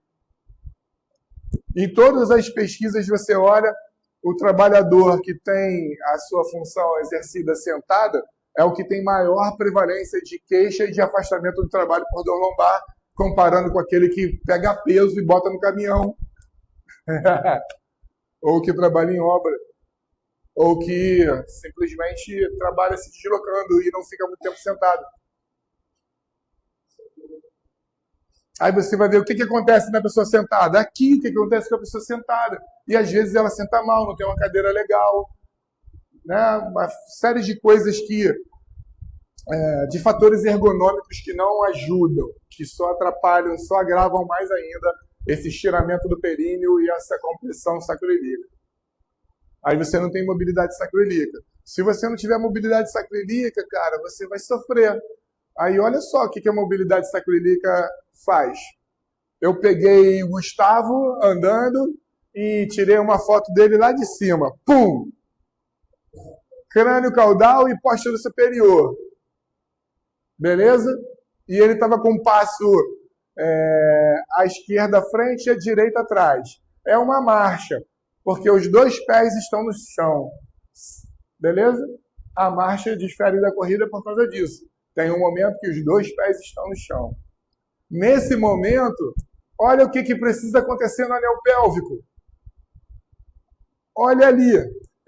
Em todas as pesquisas você olha, o trabalhador que tem a sua função exercida sentada é o que tem maior prevalência de queixa e de afastamento do trabalho por dor lombar, comparando com aquele que pega peso e bota no caminhão. Ou que trabalha em obra. Ou que simplesmente trabalha se deslocando e não fica muito tempo sentado. Aí você vai ver o que acontece na pessoa sentada. Aqui, o que acontece com a pessoa sentada. E às vezes ela senta mal, não tem uma cadeira legal. Né? Uma série de coisas de fatores ergonômicos que não ajudam, que só atrapalham, só agravam mais ainda esse estiramento do períneo e essa compressão sacroiliaca. Aí você não tem mobilidade sacroiliaca. Se você não tiver mobilidade sacroiliaca, cara, você vai sofrer. Aí olha só o que a mobilidade sacroiliaca faz. Eu peguei o Gustavo andando e tirei uma foto dele lá de cima. Pum! Crânio caudal e póstero superior. Beleza? E ele estava com um passo à esquerda à frente e à direita atrás. É uma marcha, porque os dois pés estão no chão. Beleza? A marcha difere da corrida por causa disso. Tem um momento que os dois pés estão no chão. Nesse momento, olha o que precisa acontecer no anel pélvico. Olha ali.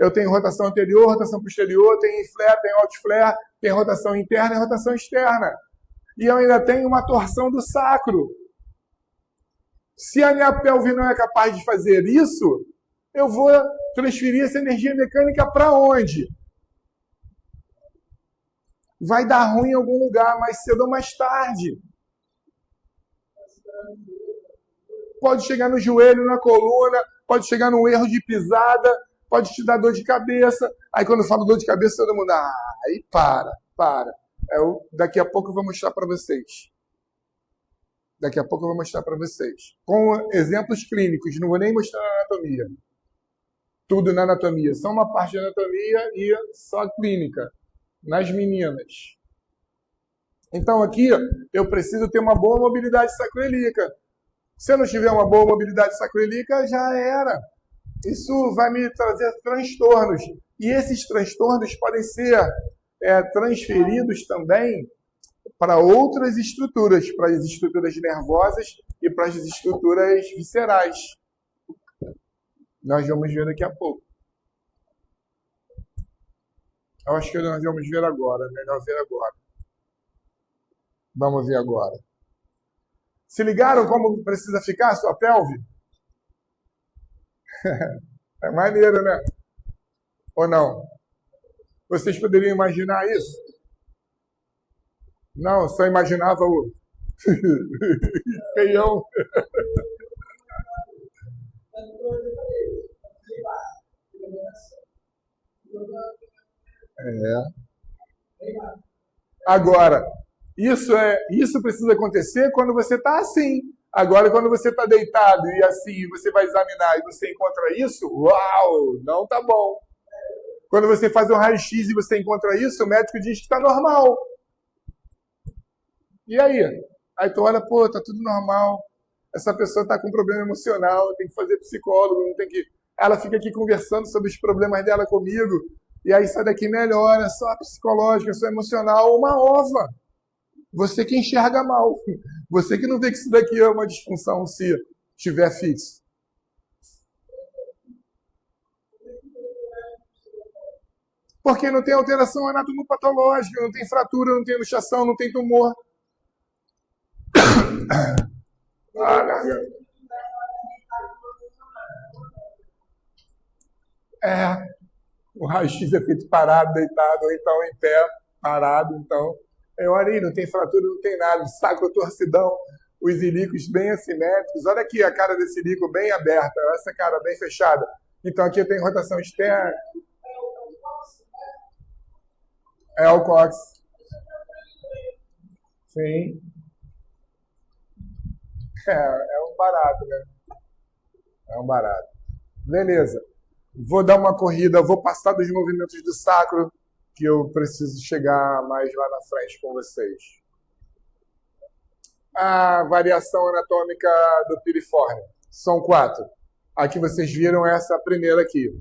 Eu tenho rotação anterior, rotação posterior, tenho in-flare, tenho out-flare, tenho rotação interna e rotação externa. E eu ainda tenho uma torção do sacro. Se a minha pelve não é capaz de fazer isso, eu vou transferir essa energia mecânica para onde? Vai dar ruim em algum lugar, mais cedo ou mais tarde. Pode chegar no joelho, na coluna, pode chegar num erro de pisada, pode te dar dor de cabeça. Aí quando eu falo dor de cabeça, todo mundo, aí para. Daqui a pouco eu vou mostrar para vocês. Com exemplos clínicos, não vou nem mostrar na anatomia. Tudo na anatomia. Só uma parte da anatomia e só clínica. Nas meninas. Então aqui eu preciso ter uma boa mobilidade sacroiliaca. Se eu não tiver uma boa mobilidade sacroiliaca, já era. Isso vai me trazer transtornos. E esses transtornos podem ser transferidos também para outras estruturas, para as estruturas nervosas e para as estruturas viscerais. Nós vamos ver daqui a pouco. Eu acho que nós vamos ver agora, melhor ver agora. Vamos ver agora. Se ligaram como precisa ficar a sua pelve? É maneiro, né? Ou não? Vocês poderiam imaginar isso? Não, só imaginava o feião. Agora, isso precisa acontecer quando você está assim. Agora, quando você está deitado e assim, você vai examinar e você encontra isso, uau, não tá bom. Quando você faz um raio-x e você encontra isso, o médico diz que está normal. E aí? Aí tu olha, pô, tá tudo normal. Essa pessoa tá com problema emocional, tem que fazer psicólogo, não tem que... Ela fica aqui conversando sobre os problemas dela comigo, e aí sai daqui melhora, só psicológica, só emocional, uma ova. Você que enxerga mal. Você que não vê que isso daqui é uma disfunção se estiver fixo. Porque não tem alteração anatomopatológica, não tem fratura, não tem luxação, não tem tumor. O raio-x é feito parado, deitado, ou então em pé, parado, então... Olha aí, não tem fratura, não tem nada, sacro torcidão, os ilíacos bem assimétricos. Olha aqui a cara desse ilíaco bem aberta, essa cara bem fechada. Então aqui tem rotação externa. É o cóccix. Sim. É um barato, né? É um barato. Beleza. Vou dar uma corrida, vou passar dos movimentos do sacro, que eu preciso chegar mais lá na frente com vocês. A variação anatômica do piriforme. São 4. Aqui vocês viram essa primeira aqui.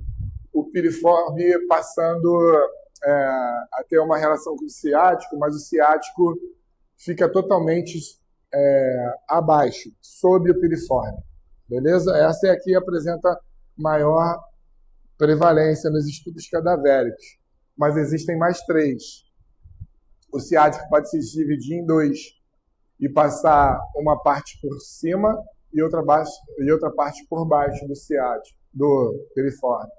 O piriforme passando a ter uma relação com o ciático, mas o ciático fica totalmente abaixo, sob o piriforme. Beleza? Essa aqui apresenta maior prevalência nos estudos cadavéricos. Mas existem mais 3. O ciático pode se dividir em 2 e passar uma parte por cima e outra parte por baixo do ciático, do piriforme.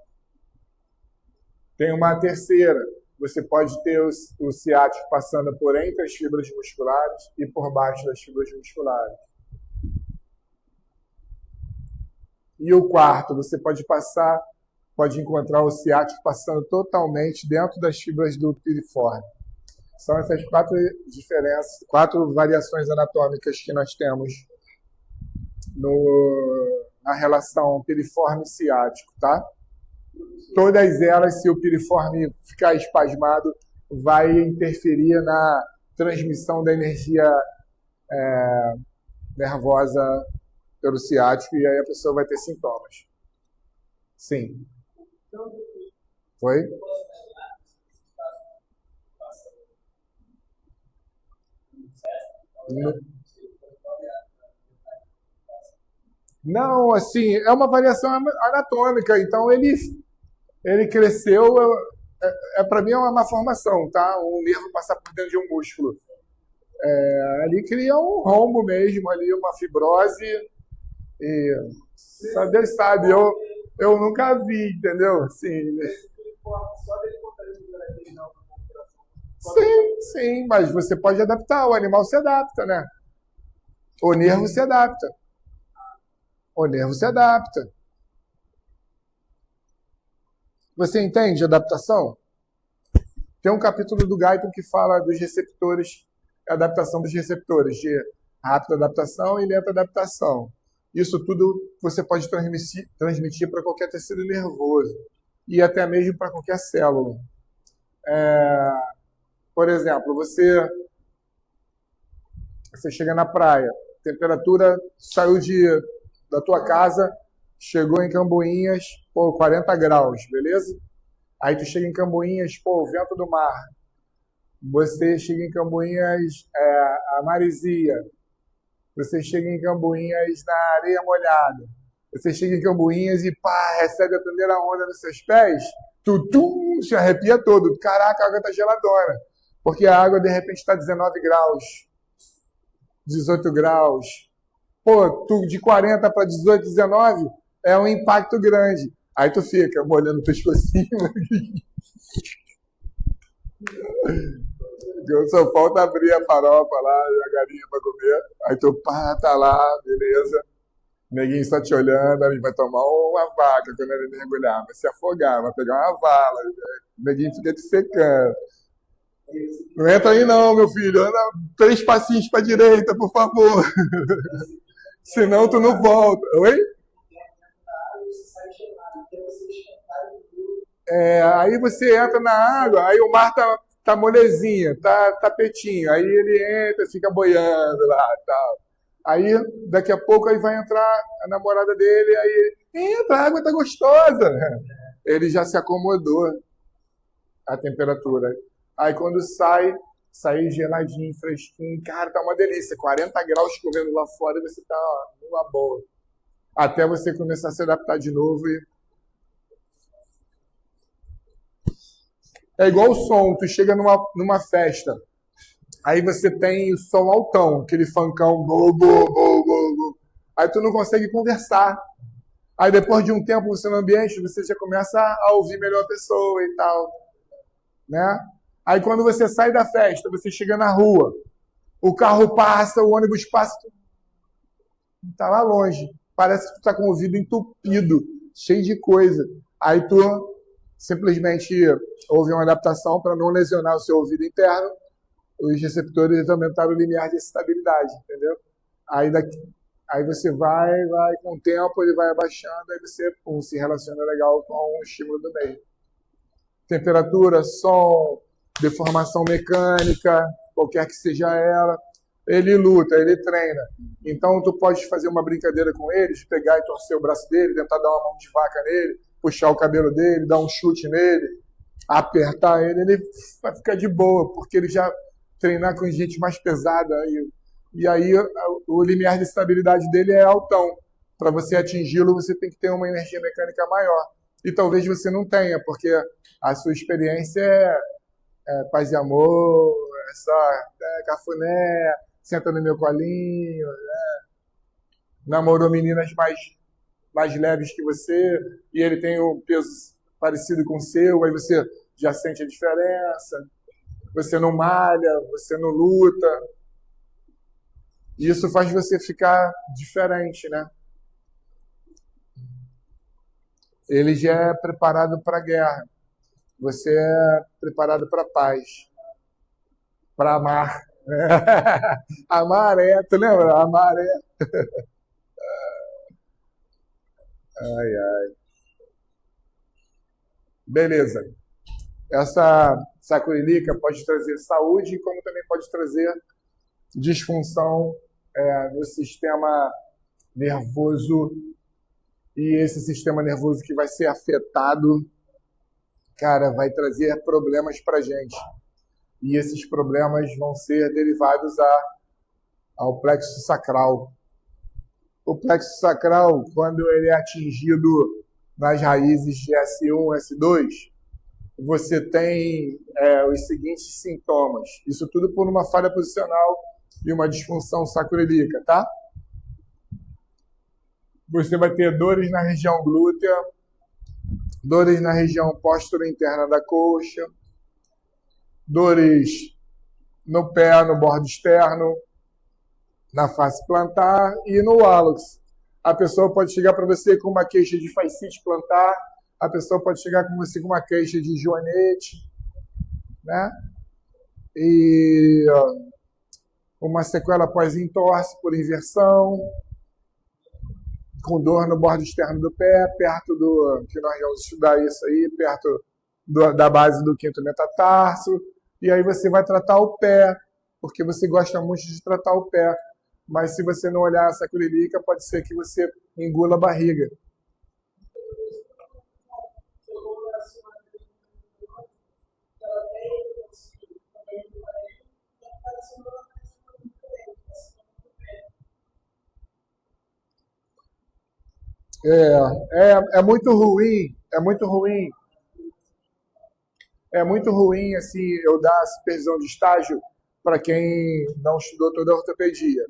Tem uma terceira. Você pode ter o ciático passando por entre as fibras musculares e por baixo das fibras musculares. E o quarto, você pode encontrar o ciático passando totalmente dentro das fibras do piriforme. São essas 4 diferenças, 4 variações anatômicas que nós temos na relação piriforme-ciático, tá? Todas elas, se o piriforme ficar espasmado, vai interferir na transmissão da energia nervosa pelo ciático e aí a pessoa vai ter sintomas. Sim. Foi? Não, assim, é uma variação anatômica, então ele Ele cresceu, para mim é uma má formação, tá? Um nervo passar por dentro de um músculo. Ali cria um rombo mesmo, ali uma fibrose, e só Deus sabe, eu nunca vi, entendeu? Assim, sim, sim, mas você pode adaptar, o animal se adapta, né? O nervo se adapta. O nervo se adapta. Você entende adaptação? Tem um capítulo do Guyton que fala dos receptores, adaptação dos receptores, de rápida adaptação e lenta adaptação. Isso tudo você pode transmitir para qualquer tecido nervoso e até mesmo para qualquer célula. Por exemplo, você chega na praia, temperatura saiu da tua casa, chegou em Camboinhas, 40 graus, beleza? Aí tu chega em Camboinhas, vento do mar. Você chega em Camboinhas, a maresia. Você chega em Camboinhas na areia molhada. Você chega em Camboinhas e recebe a primeira onda nos seus pés. Tu se arrepia todo. Caraca, a água tá geladona. Porque a água de repente está 19 graus, 18 graus. Tu de 40 para 18, 19 é um impacto grande. Aí tu fica molhando o pescocinho. Só falta abrir a farofa lá, a galinha para comer. Aí tu tá lá, beleza. O neguinho só te olhando, aí vai tomar uma vaca quando ele mergulhar, vai se afogar, vai pegar uma vala. O neguinho fica te secando. Não entra aí não, meu filho. Anda 3 passinhos para direita, por favor. Senão tu não volta. Oi? Aí você entra na água, aí o mar tá molezinha, tá tapetinho. Aí ele entra, fica boiando lá e tal. Aí, daqui a pouco, aí vai entrar a namorada dele, aí entra, a água tá gostosa. Ele já se acomodou a temperatura. Aí quando sai geladinho, fresquinho, cara, tá uma delícia. 40 graus chovendo lá fora e você tá numa boa. Até você começar a se adaptar de novo e... É igual o som, tu chega numa festa, aí você tem o som altão, aquele funkão, bo, bo, bo, bo, bo. Aí tu não consegue conversar. Aí depois de um tempo você no ambiente, você já começa a ouvir melhor a pessoa e tal, né? Aí quando você sai da festa, você chega na rua, o carro passa, o ônibus passa, tu tá lá longe, parece que tu tá com o ouvido entupido, cheio de coisa. Aí tu simplesmente houve uma adaptação para não lesionar o seu ouvido interno, os receptores aumentaram o limiar de excitabilidade, entendeu? Aí você vai, com o tempo ele vai abaixando, aí você se relaciona legal com o estímulo do meio. Temperatura, som, deformação mecânica, qualquer que seja ela, ele luta, ele treina. Então tu pode fazer uma brincadeira com ele, de pegar e torcer o braço dele, tentar dar uma mão de vaca nele, puxar o cabelo dele, dar um chute nele, apertar ele vai ficar de boa, porque ele já treinar com gente mais pesada, e aí o limiar de estabilidade dele é altão. Para você atingi-lo, você tem que ter uma energia mecânica maior. E talvez você não tenha, porque a sua experiência é paz e amor, é só cafuné, senta no meu colinho, namorou meninas mais leves que você, e ele tem um peso parecido com o seu, aí você já sente a diferença. Você não malha, você não luta. Isso faz você ficar diferente, né? Ele já é preparado para a guerra. Você é preparado para a paz, para amar. Amar tu lembra? Amar Ai, ai. Beleza. Essa sacroiliaca pode trazer saúde, como também pode trazer disfunção no sistema nervoso. E esse sistema nervoso que vai ser afetado, cara, vai trazer problemas para gente. E esses problemas vão ser derivados ao plexo sacral. O plexo sacral, quando ele é atingido nas raízes de S1, S2, você tem os seguintes sintomas. Isso tudo por uma falha posicional e uma disfunção sacroiliaca, tá? Você vai ter dores na região glútea, dores na região póstero interna da coxa, dores no pé, no bordo externo, na face plantar e no hálux. A pessoa pode chegar para você com uma queixa de fascite plantar, a pessoa pode chegar com você com uma queixa de joanete, né? E uma sequela pós-entorse por inversão, com dor no bordo externo do pé, perto do, que nós vamos estudar isso aí, perto da base do quinto metatarso, e aí você vai tratar o pé, porque você gosta muito de tratar o pé, mas se você não olhar a sacroiliaca, pode ser que você engula a barriga. É muito ruim, é muito ruim assim eu dar supervisão de estágio para quem não estudou toda a ortopedia,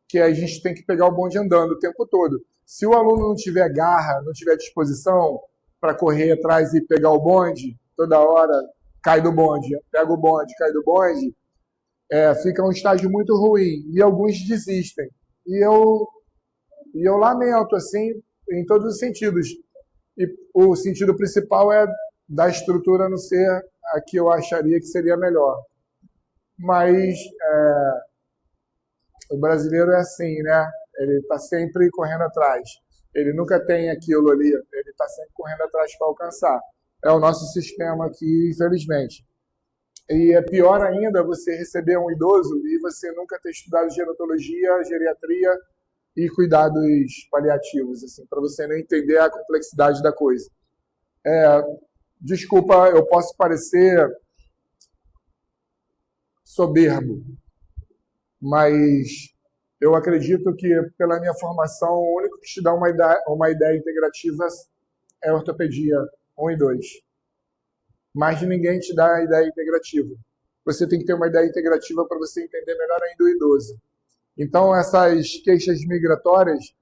que a gente tem que pegar o bonde andando o tempo todo. Se o aluno não tiver garra, não tiver disposição para correr atrás e pegar o bonde, toda hora cai do bonde, pega o bonde, cai do bonde, fica um estágio muito ruim e alguns desistem. E eu lamento, assim, em todos os sentidos. E o sentido principal é da estrutura não ser a que eu acharia que seria melhor. Mas o brasileiro é assim, né? Ele está sempre correndo atrás. Ele nunca tem aquilo ali, ele está sempre correndo atrás para alcançar. É o nosso sistema aqui, infelizmente. E é pior ainda você receber um idoso e você nunca ter estudado gerontologia, geriatria e cuidados paliativos, assim, para você não entender a complexidade da coisa. Desculpa, eu posso parecer soberbo, mas eu acredito que, pela minha formação, o único que te dá uma ideia integrativa é a ortopedia 1 e 2. Mais de ninguém te dá a ideia integrativa. Você tem que ter uma ideia integrativa para você entender melhor ainda o idoso. Então, essas queixas migratórias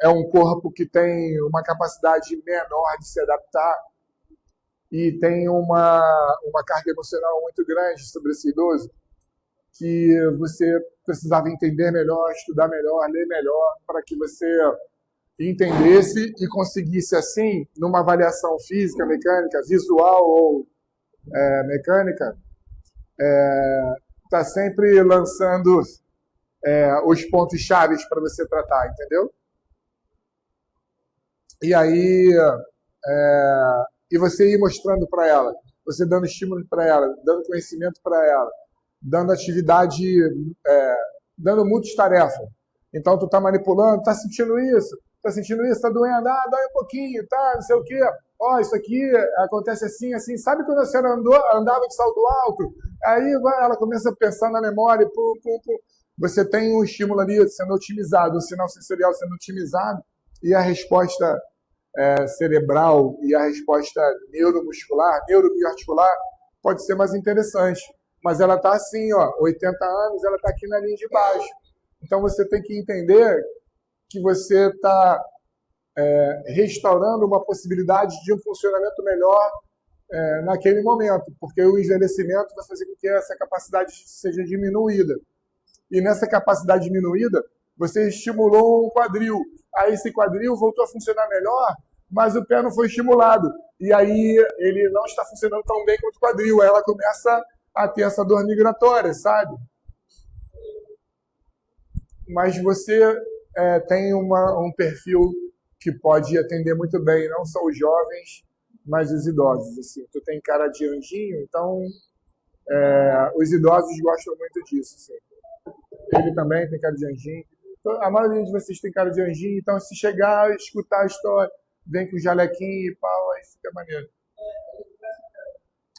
é um corpo que tem uma capacidade menor de se adaptar e tem uma carga emocional muito grande sobre esse idoso, que você precisava entender melhor, estudar melhor, ler melhor, para que você entendesse e conseguisse, assim, numa avaliação física, mecânica, visual ou mecânica, tá sempre lançando os pontos chaves para você tratar, entendeu? E aí, e você ir mostrando para ela, você dando estímulo para ela, dando conhecimento para ela, dando atividade, dando multitarefa. Então, tu tá manipulando, tá sentindo isso, tá doendo, dói um pouquinho, tá, não sei o quê. Ó, isso aqui acontece assim, assim. Sabe quando a senhora andava de salto alto? Aí ela começa a pensar na memória, pum, pum, pum. Você tem um estímulo ali sendo otimizado, um sinal sensorial sendo otimizado, e a resposta cerebral e a resposta neuromuscular, neurobioarticular, pode ser mais interessante. Mas ela está assim, ó, 80 anos, ela está aqui na linha de baixo. Então você tem que entender que você está restaurando uma possibilidade de um funcionamento melhor naquele momento, porque o envelhecimento vai fazer com que essa capacidade seja diminuída. E nessa capacidade diminuída, você estimulou um quadril. Aí esse quadril voltou a funcionar melhor, mas o pé não foi estimulado. E aí ele não está funcionando tão bem quanto o quadril. Aí ela começa a ter essa dor migratória, sabe? Mas você tem um perfil que pode atender muito bem, não só os jovens, mas os idosos. Assim. Tu tem cara de anjinho, então os idosos gostam muito disso. Assim. Ele também tem cara de anjinho. Então, a maioria de vocês tem cara de anjinho, então se chegar, escutar a história, vem com jalequinho e pau, aí fica maneiro.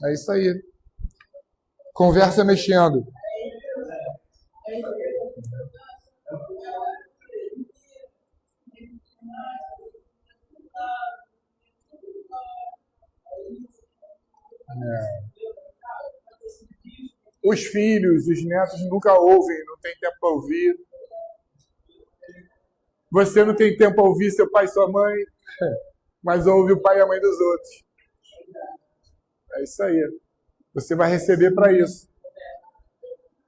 É isso aí. Conversa mexendo. Os filhos, os netos nunca ouvem, não tem tempo para ouvir. Você não tem tempo para ouvir seu pai e sua mãe, mas ouve o pai e a mãe dos outros. É isso aí. Você vai receber para isso.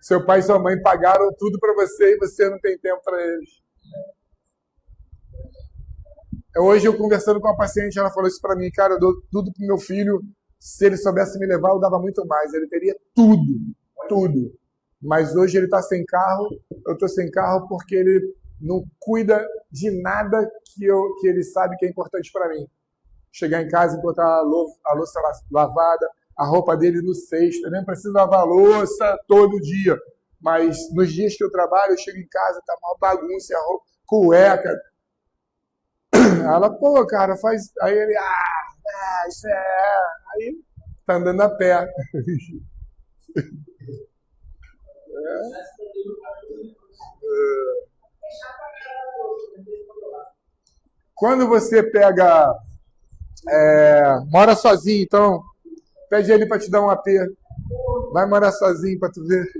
Seu pai e sua mãe pagaram tudo para você e você não tem tempo para eles. Hoje eu conversando com uma paciente, ela falou isso para mim, cara, eu dou tudo pro meu filho, se ele soubesse me levar, eu dava muito mais, ele teria tudo, tudo. Mas hoje ele está sem carro, eu estou sem carro porque ele não cuida de nada que ele sabe que é importante para mim. Chegar em casa, encontrar a louça lavada, a roupa dele no cesto, eu nem preciso lavar a louça todo dia. Mas nos dias que eu trabalho, eu chego em casa, tá uma bagunça, a roupa, cueca. Ela, pô, cara, faz. Aí ele, isso é. Aí tá andando a pé. Quando você pega. Mora sozinho, então. Pede ele para te dar um AP. Vai morar sozinho para tu ver.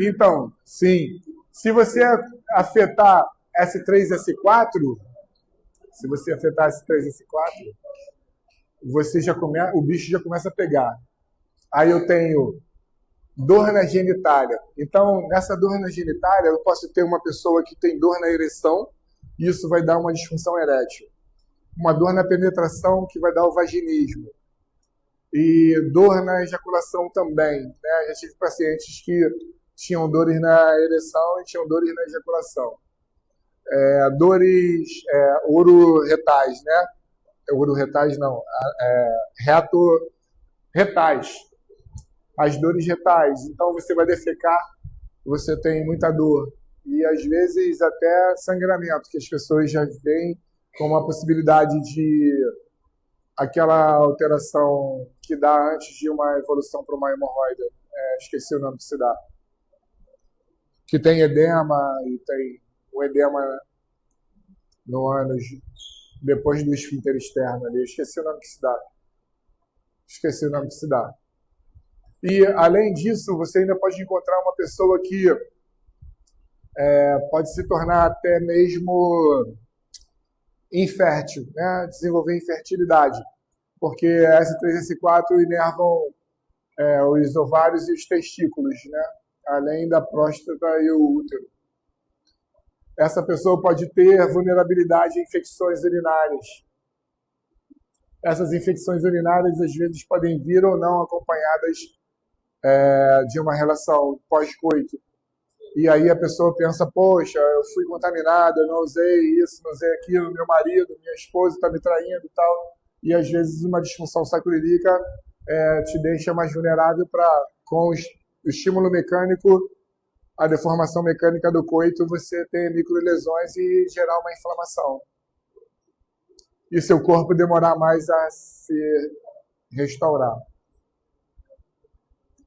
Então, sim. Se você afetar S3, S4, se você afetar S3, S4, o bicho já começa a pegar. Aí eu tenho dor na genitália. Então, nessa dor na genitália, eu posso ter uma pessoa que tem dor na ereção, e isso vai dar uma disfunção erétil. Uma dor na penetração, que vai dar o vaginismo. E dor na ejaculação também. Né? Já tive pacientes que tinham dores na ereção e tinham dores na ejaculação. Dores uroretais, né? Uroretais não, retais. As dores retais. Então você vai defecar, você tem muita dor. E às vezes até sangramento, que as pessoas já veem como uma possibilidade de aquela alteração que dá antes de uma evolução para uma hemorroida. Esqueci o nome que se dá. Que tem edema e tem o edema no ânus depois do esfíncter externo ali. Esqueci o nome que se dá. E, além disso, você ainda pode encontrar uma pessoa que pode se tornar até mesmo infértil, né? Desenvolver infertilidade, porque S3 e S4 inervam os ovários e os testículos, né? Além da próstata e o útero. Essa pessoa pode ter vulnerabilidade a infecções urinárias. Essas infecções urinárias, às vezes, podem vir ou não acompanhadas de uma relação pós-coito. E aí a pessoa pensa, poxa, eu fui contaminada, eu não usei isso, não usei aquilo, meu marido, minha esposa está me traindo e tal. E às vezes uma disfunção sacroiliaca te deixa mais vulnerável com o estímulo mecânico, a deformação mecânica do coito, você ter microlesões e gerar uma inflamação. E seu corpo demorar mais a se restaurar.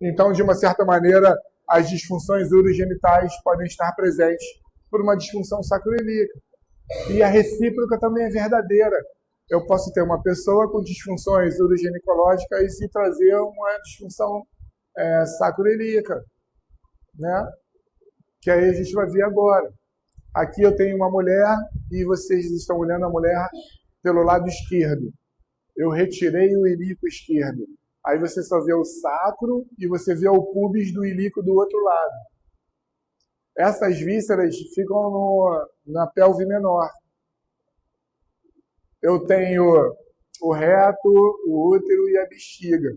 Então, de uma certa maneira, as disfunções urogenitais podem estar presentes por uma disfunção sacroiliaca. E a recíproca também é verdadeira. Eu posso ter uma pessoa com disfunções urogenicológicas e trazer uma disfunção sacroiliaca, né? Que aí a gente vai ver agora. Aqui eu tenho uma mulher e vocês estão olhando a mulher pelo lado esquerdo. Eu retirei o ilíaco esquerdo. Aí você só vê o sacro e você vê o púbis do ilíaco do outro lado. Essas vísceras ficam na pelve menor. Eu tenho o reto, o útero e a bexiga.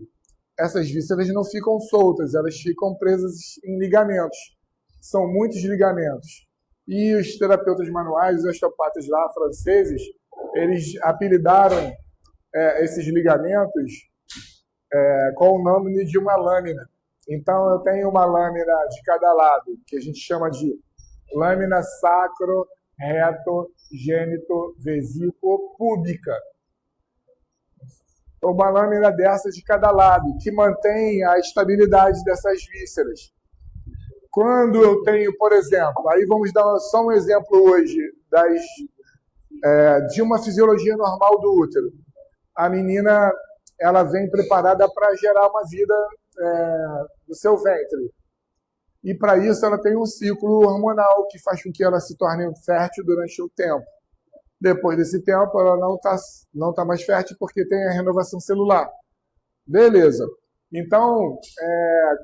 Essas vísceras não ficam soltas, elas ficam presas em ligamentos. São muitos ligamentos. E os terapeutas manuais, os osteopatas lá franceses, eles apelidaram esses ligamentos com o nome de uma lâmina. Então, eu tenho uma lâmina de cada lado, que a gente chama de lâmina sacro, reto, gênito, vesículo, púbica. Uma lâmina dessa de cada lado, que mantém a estabilidade dessas vísceras. Quando eu tenho, por exemplo, aí vamos dar só um exemplo hoje de uma fisiologia normal do útero. A menina, ela vem preparada para gerar uma vida do seu ventre. E para isso ela tem um ciclo hormonal que faz com que ela se torne fértil durante o tempo. Depois desse tempo ela não tá mais fértil porque tem a renovação celular. Beleza. Então,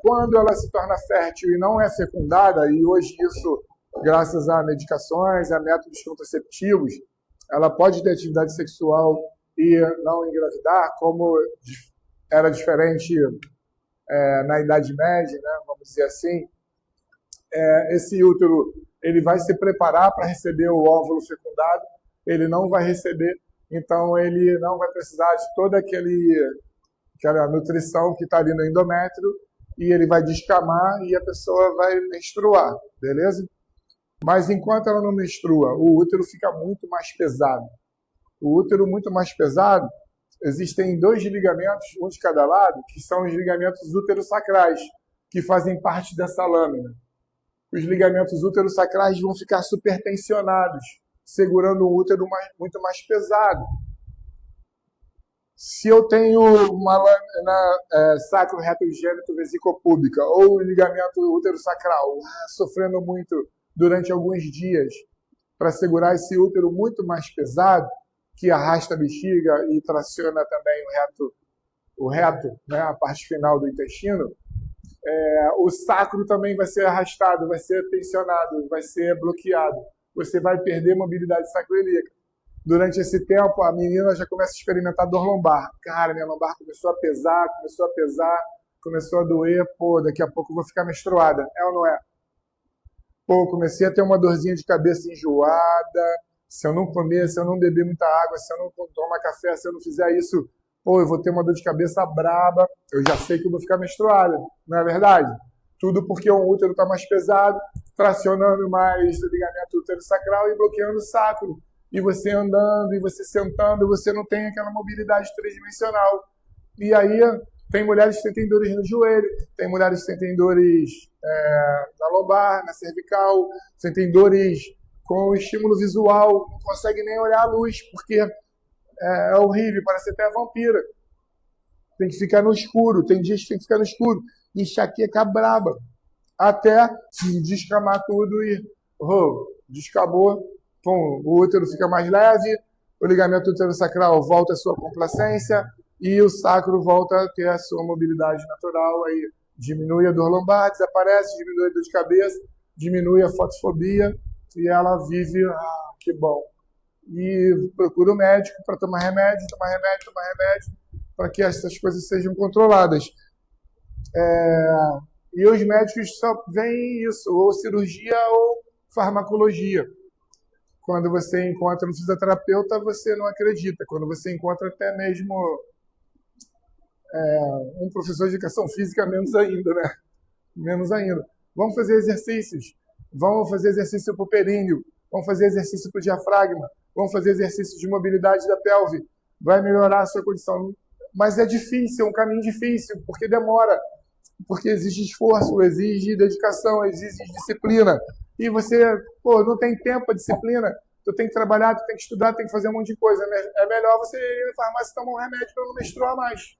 quando ela se torna fértil e não é fecundada, e hoje isso, graças a medicações, a métodos contraceptivos, ela pode ter atividade sexual e não engravidar, como era diferente na Idade Média, né, vamos dizer assim. Esse útero ele vai se preparar para receber o óvulo fecundado, ele não vai receber, então ele não vai precisar de toda aquela nutrição que está ali no endométrio, e ele vai descamar e a pessoa vai menstruar, beleza? Mas enquanto ela não menstrua, o útero fica muito mais pesado. O útero muito mais pesado, existem 2 ligamentos, um de cada lado, que são os ligamentos uterosacrais, que fazem parte dessa lâmina. Os ligamentos uterosacrais vão ficar supertensionados, segurando o útero muito mais pesado. Se eu tenho uma lâmina sacro-reto-gênito-vesicopúbica ou ligamento uterosacral sofrendo muito durante alguns dias para segurar esse útero muito mais pesado, que arrasta a bexiga e traciona também o reto, né, a parte final do intestino, o sacro também vai ser arrastado, vai ser tensionado, vai ser bloqueado. Você vai perder mobilidade sacroiliaca. Durante esse tempo, a menina já começa a experimentar dor lombar. Cara, minha lombar começou a pesar, começou a doer. Pô, daqui a pouco eu vou ficar menstruada. É ou não é? Pô, comecei a ter uma dorzinha de cabeça enjoada. Se eu não comer, se eu não beber muita água, se eu não tomar café, se eu não fizer isso, pô, eu vou ter uma dor de cabeça braba. Eu já sei que eu vou ficar menstruada. Não é verdade? Tudo porque o útero está mais pesado, tracionando mais o ligamento uterosacral e bloqueando o sacro. E você andando, e você sentando, você não tem aquela mobilidade tridimensional. E aí, tem mulheres que têm dores no joelho, tem mulheres que têm dores na lombar, na cervical, sentem dores com o estímulo visual, não consegue nem olhar a luz, porque é horrível, parece até vampira. Tem que ficar no escuro, tem dias que tem que ficar no escuro. Enxaqueca braba. Até descamar tudo e descamou. Pum, o útero fica mais leve, o ligamento uterosacral volta à sua complacência e o sacro volta a ter a sua mobilidade natural. Aí diminui a dor lombar, desaparece, diminui a dor de cabeça, diminui a fotofobia e ela vive, que bom. E procura o médico para tomar remédio, para que essas coisas sejam controladas. E os médicos só veem isso, ou cirurgia ou farmacologia. Quando você encontra um fisioterapeuta, você não acredita. Quando você encontra até mesmo um professor de educação física, menos ainda, né? Menos ainda. Vamos fazer exercícios. Vamos fazer exercício para o períneo. Vamos fazer exercício para o diafragma. Vamos fazer exercício de mobilidade da pelve. Vai melhorar a sua condição. Mas é difícil, é um caminho difícil, porque demora. Porque exige esforço, exige dedicação, exige disciplina. E você, não tem tempo para disciplina. Tu tem que trabalhar, tu tem que estudar, tem que fazer um monte de coisa. É melhor você ir na farmácia e tomar um remédio para não menstruar mais.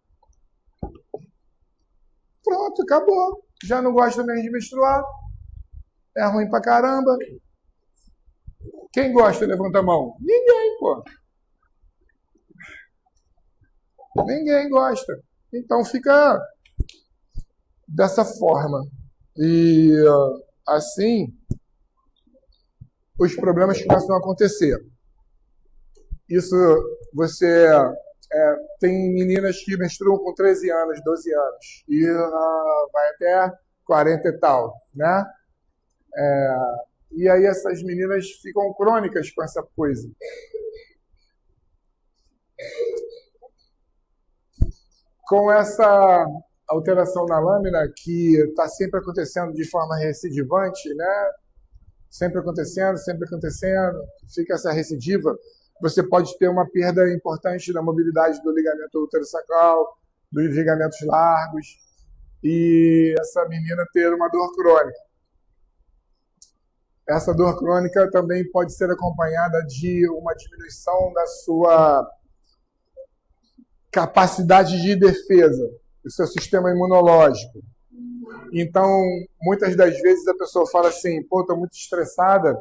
Pronto, acabou. Já não gosta mesmo de menstruar. É ruim pra caramba. Quem gosta, levanta a mão. Ninguém, pô. Ninguém gosta. Então fica dessa forma. E assim, os problemas começam a acontecer. Isso você tem meninas que menstruam com 13 anos, 12 anos, e vai até 40 e tal, né? E aí essas meninas ficam crônicas com essa coisa. Com essa alteração na lâmina, que está sempre acontecendo de forma recidivante, né? Sempre acontecendo, fica essa recidiva, você pode ter uma perda importante na mobilidade do ligamento uterosacral, dos ligamentos largos, e essa menina ter uma dor crônica. Essa dor crônica também pode ser acompanhada de uma diminuição da sua capacidade de defesa. o seu sistema imunológico. Então, muitas das vezes a pessoa fala assim, pô, estou muito estressada.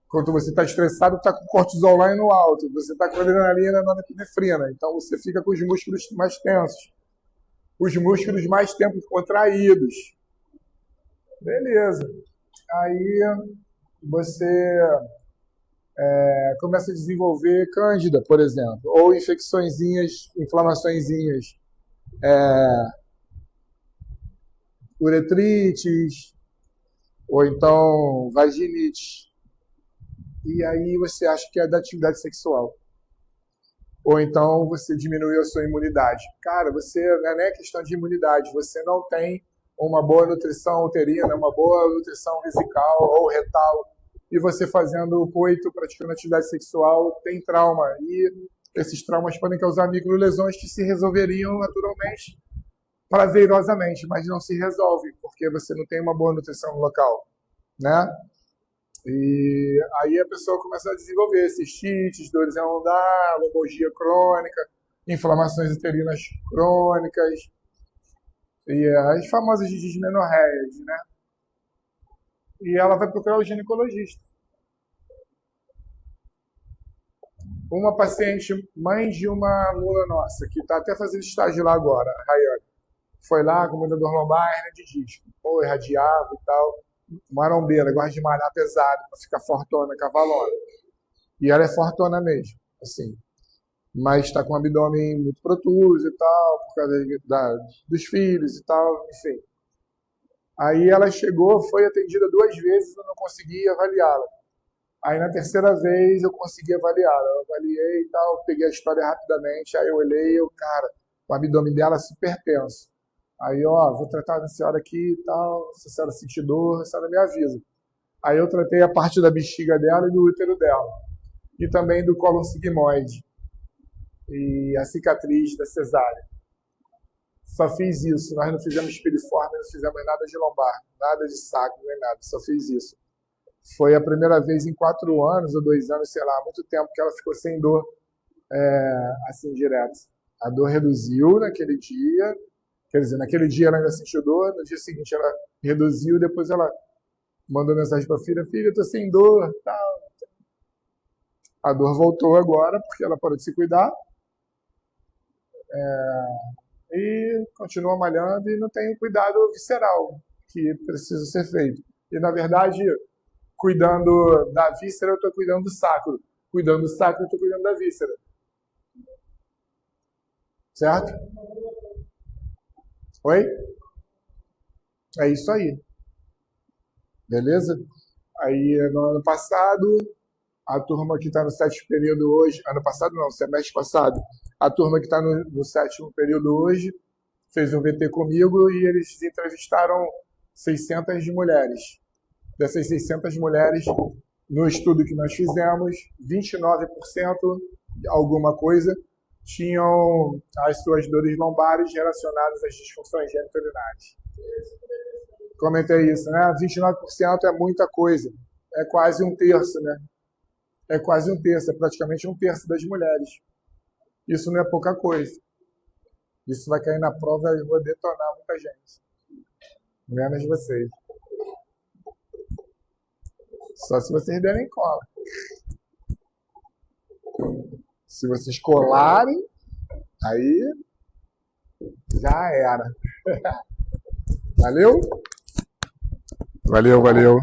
Quando você está estressado, está com cortisol lá no alto, você está com adrenalina na norepinefrina. Então, você fica com os músculos mais tensos, os músculos mais tempos contraídos. Beleza. Aí você começa a desenvolver cândida, por exemplo, ou infecçõezinhas, inflamaçõezinhas, uretrites, ou então vaginite. E aí você acha que é da atividade sexual. Ou então você diminuiu a sua imunidade. Cara, você não é questão de imunidade, você não tem uma boa nutrição uterina, uma boa nutrição vesical ou retal, e você fazendo o coito, praticando atividade sexual, tem trauma. E esses traumas podem causar microlesões que se resolveriam naturalmente, prazerosamente, mas não se resolvem, porque você não tem uma boa nutrição no local, né? E aí a pessoa começa a desenvolver cistites, dores em andar, lombalgia crônica, inflamações uterinas crônicas e as famosas dismenorreias, né? E ela vai procurar o ginecologista. Uma paciente, mãe de uma aluna nossa, que está até fazendo estágio lá agora, a Rayane, foi lá com muita dor lombar, hernia de disco, ou irradiava e tal. Marombeira, gosta de malhar pesado para ficar fortona, cavalona. E ela é fortona mesmo, assim. Mas está com o abdômen muito protuso e tal, por causa dos filhos e tal, enfim. Aí ela chegou, foi atendida 2 vezes e eu não consegui avaliá-la. Aí na terceira vez eu consegui avaliá-la. Eu avaliei e tal, peguei a história rapidamente, aí eu olhei e cara, o abdômen dela é super tenso. Aí, vou tratar da senhora aqui e tal, se a senhora sentir dor, a senhora me avisa. Aí eu tratei a parte da bexiga dela e do útero dela. E também do cólon sigmoide. E a cicatriz da cesárea. Só fiz isso. Nós não fizemos piriforme, não fizemos nada de lombar, nada de sacro, nem nada. Só fiz isso. Foi a primeira vez em 4 anos ou 2 anos, sei lá, há muito tempo que ela ficou sem dor, assim, direto. A dor reduziu naquele dia. Quer dizer, naquele dia ela ainda sentiu dor, no dia seguinte ela reduziu, depois ela mandou mensagem para a filha, eu tô sem dor, tal. A dor voltou agora, porque ela parou de se cuidar, e continua malhando e não tem o cuidado visceral que precisa ser feito. E, na verdade, cuidando da víscera, eu estou cuidando do sacro. Cuidando do sacro, eu estou cuidando da víscera. Certo? Oi? É isso aí. Beleza? Aí, no ano passado, a turma que está no 7º período hoje... Ano passado não, semestre passado. A turma que está no 7º período hoje fez um VT comigo e eles entrevistaram 600 mulheres. Dessas 600 mulheres, no estudo que nós fizemos, 29%, alguma coisa, tinham as suas dores lombares relacionadas às disfunções geniturinárias. Comentei isso, né? 29% é muita coisa. É quase 1/3, né? É quase 1/3, é praticamente 1/3 das mulheres. Isso não é pouca coisa. Isso vai cair na prova e vou detonar muita gente. Menos vocês. Só se vocês derem cola. Se vocês colarem, aí já era. Valeu? Valeu.